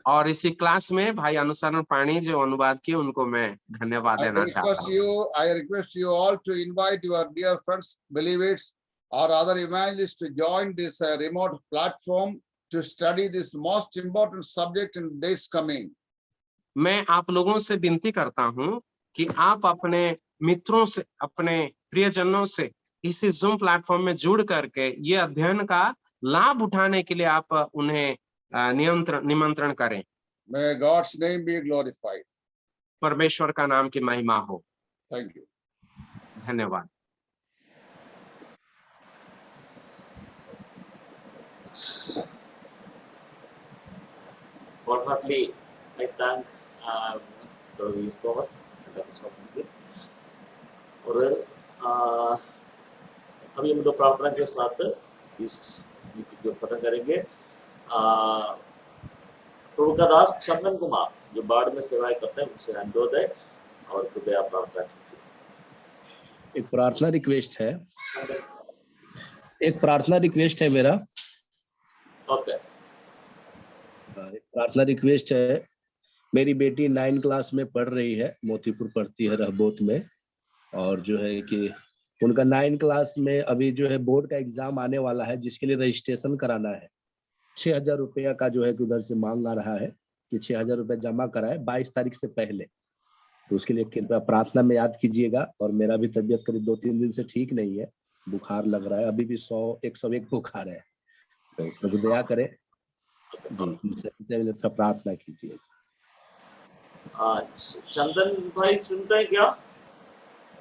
और इसी क्लास में भाई अनुसरण पाणी जो अनुवाद किए उनको मैं धन्यवाद देना चाहता हूँ। I request you all to invite your dear friends, believers, or other evangelists to join this remote platform to study this most important subject in days coming. मैं आप लोगों से विनती करता हूँ कि आप अपने मित्रों से, अपने प्रियजनों से इसी जूम प्लेटफॉर्म में जुड़ करके ये अध्ययन का लाभ उठाने के लिए आप उन्हें निमंत्रण करें। May God's name be glorified. परमेश्वर का नाम की महिमा हो। Thank you. धन्यवाद। wholeheartedly I thank Brother Thomas. और अभी हम लोग प्रार्थना के साथ इस मीटिंग को खत्म करेंगे। प्रभु का दास चंदन कुमार जो बाढ़ में सेवाएं करते हैं उनसे अनुरोध है और कृपया प्रार्थना कीजिए। एक प्रार्थना रिक्वेस्ट है मेरा। ओके, एक प्रार्थना रिक्वेस्ट है। मेरी बेटी 9 क्लास में पढ़ रही है, मोतीपुर पढ़ती है रहबोत में, और जो है कि उनका 9 क्लास में अभी जो है बोर्ड का एग्जाम आने वाला है, जिसके लिए रजिस्ट्रेशन कराना है। 6,000 रुपया का जो है कि उधर से मांग आ रहा है कि 6,000 रुपया जमा कराए 22 तारीख से पहले। तो उसके लिए कृपया प्रार्थना में याद कीजिएगा। और मेरा भी तबीयत करीब 2-3 दिन से ठीक नहीं है, बुखार लग रहा है, अभी भी 101 बुखार है। तो प्रभु दया करे जी, प्रार्थना कीजिए। चंदन भाई सुनते हैं क्या?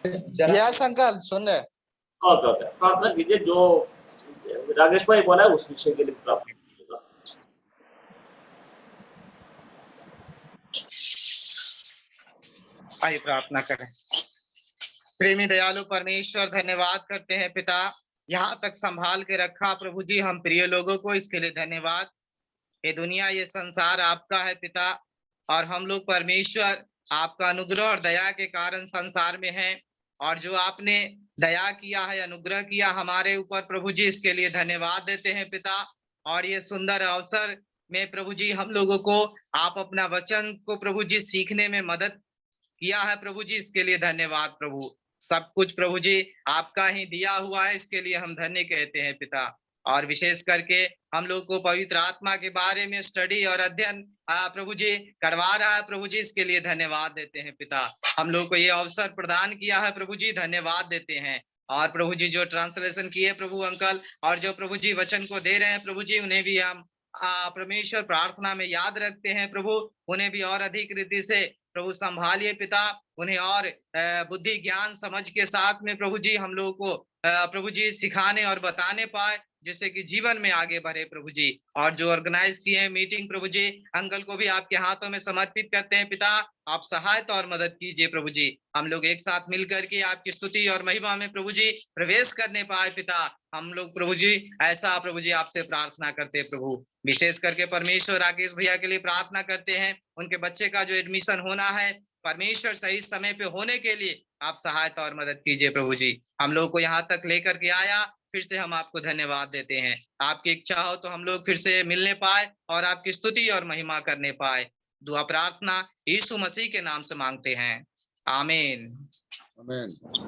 यस अंकल सुन रहे। ओके, प्रार्थना कीजिए। जो राजेश भाई बोला है उस विषय के लिए प्रार्थना कीजिएगा। आइए प्रार्थना करें। प्रेमी दयालु परमेश्वर, धन्यवाद करते हैं पिता, यहाँ तक संभाल के रखा प्रभु जी हम प्रिय लोगों को, इसके लिए धन्यवाद। ये दुनिया, ये संसार आपका है पिता, और हम लोग परमेश्वर आपका अनुग्रह और दया के कारण संसार में हैं, और जो आपने दया किया है, अनुग्रह किया हमारे ऊपर प्रभु जी, इसके लिए धन्यवाद देते हैं पिता। और ये सुंदर अवसर में प्रभु जी हम लोगों को आप अपना वचन को प्रभु जी सीखने में मदद किया है प्रभु जी, इसके लिए धन्यवाद प्रभु। सब कुछ प्रभु जी आपका ही दिया हुआ है, इसके लिए हम धन्य कहते हैं पिता। और विशेष करके हम लोग को पवित्र आत्मा के बारे में स्टडी और अध्ययन प्रभु जी करवा रहा है प्रभु जी, इसके लिए धन्यवाद देते हैं पिता। हम लोग को ये अवसर प्रदान किया है प्रभु जी, धन्यवाद देते हैं। और प्रभु जी जो ट्रांसलेशन किए प्रभु अंकल, और जो प्रभु जी वचन को दे रहे हैं प्रभु जी, उन्हें भी हम परमेश्वर प्रार्थना में याद रखते हैं प्रभु। उन्हें भी और अधिक रीति से प्रभु संभालिए पिता, उन्हें और बुद्धि ज्ञान समझ के साथ में प्रभु जी हम लोगों को प्रभु जी सिखाने और बताने पाए, जिससे कि जीवन में आगे बढ़े प्रभु जी। और जो ऑर्गेनाइज किए हैं मीटिंग प्रभु जी, अंकल को भी आपके हाथों में समर्पित करते हैं पिता। आप सहायता और मदद कीजिए प्रभु जी, हम लोग एक साथ मिलकर के आपकी स्तुति और महिमा में प्रभु जी प्रवेश करने पाए पिता। हम लोग प्रभु जी ऐसा प्रभु जी आपसे प्रार्थना करते हैं प्रभु। विशेष करके परमेश्वर राकेश भैया के लिए प्रार्थना करते हैं, उनके बच्चे का जो एडमिशन होना है परमेश्वर सही समय पे होने के लिए आप सहायता और मदद कीजिए प्रभु जी। हम लोग को यहाँ तक लेकर के आया, फिर से हम आपको धन्यवाद देते हैं। आपकी इच्छा हो तो हम लोग फिर से मिलने पाए और आपकी स्तुति और महिमा करने पाए। दुआ प्रार्थना यीशु मसीह के नाम से मांगते हैं, आमीन। Amen.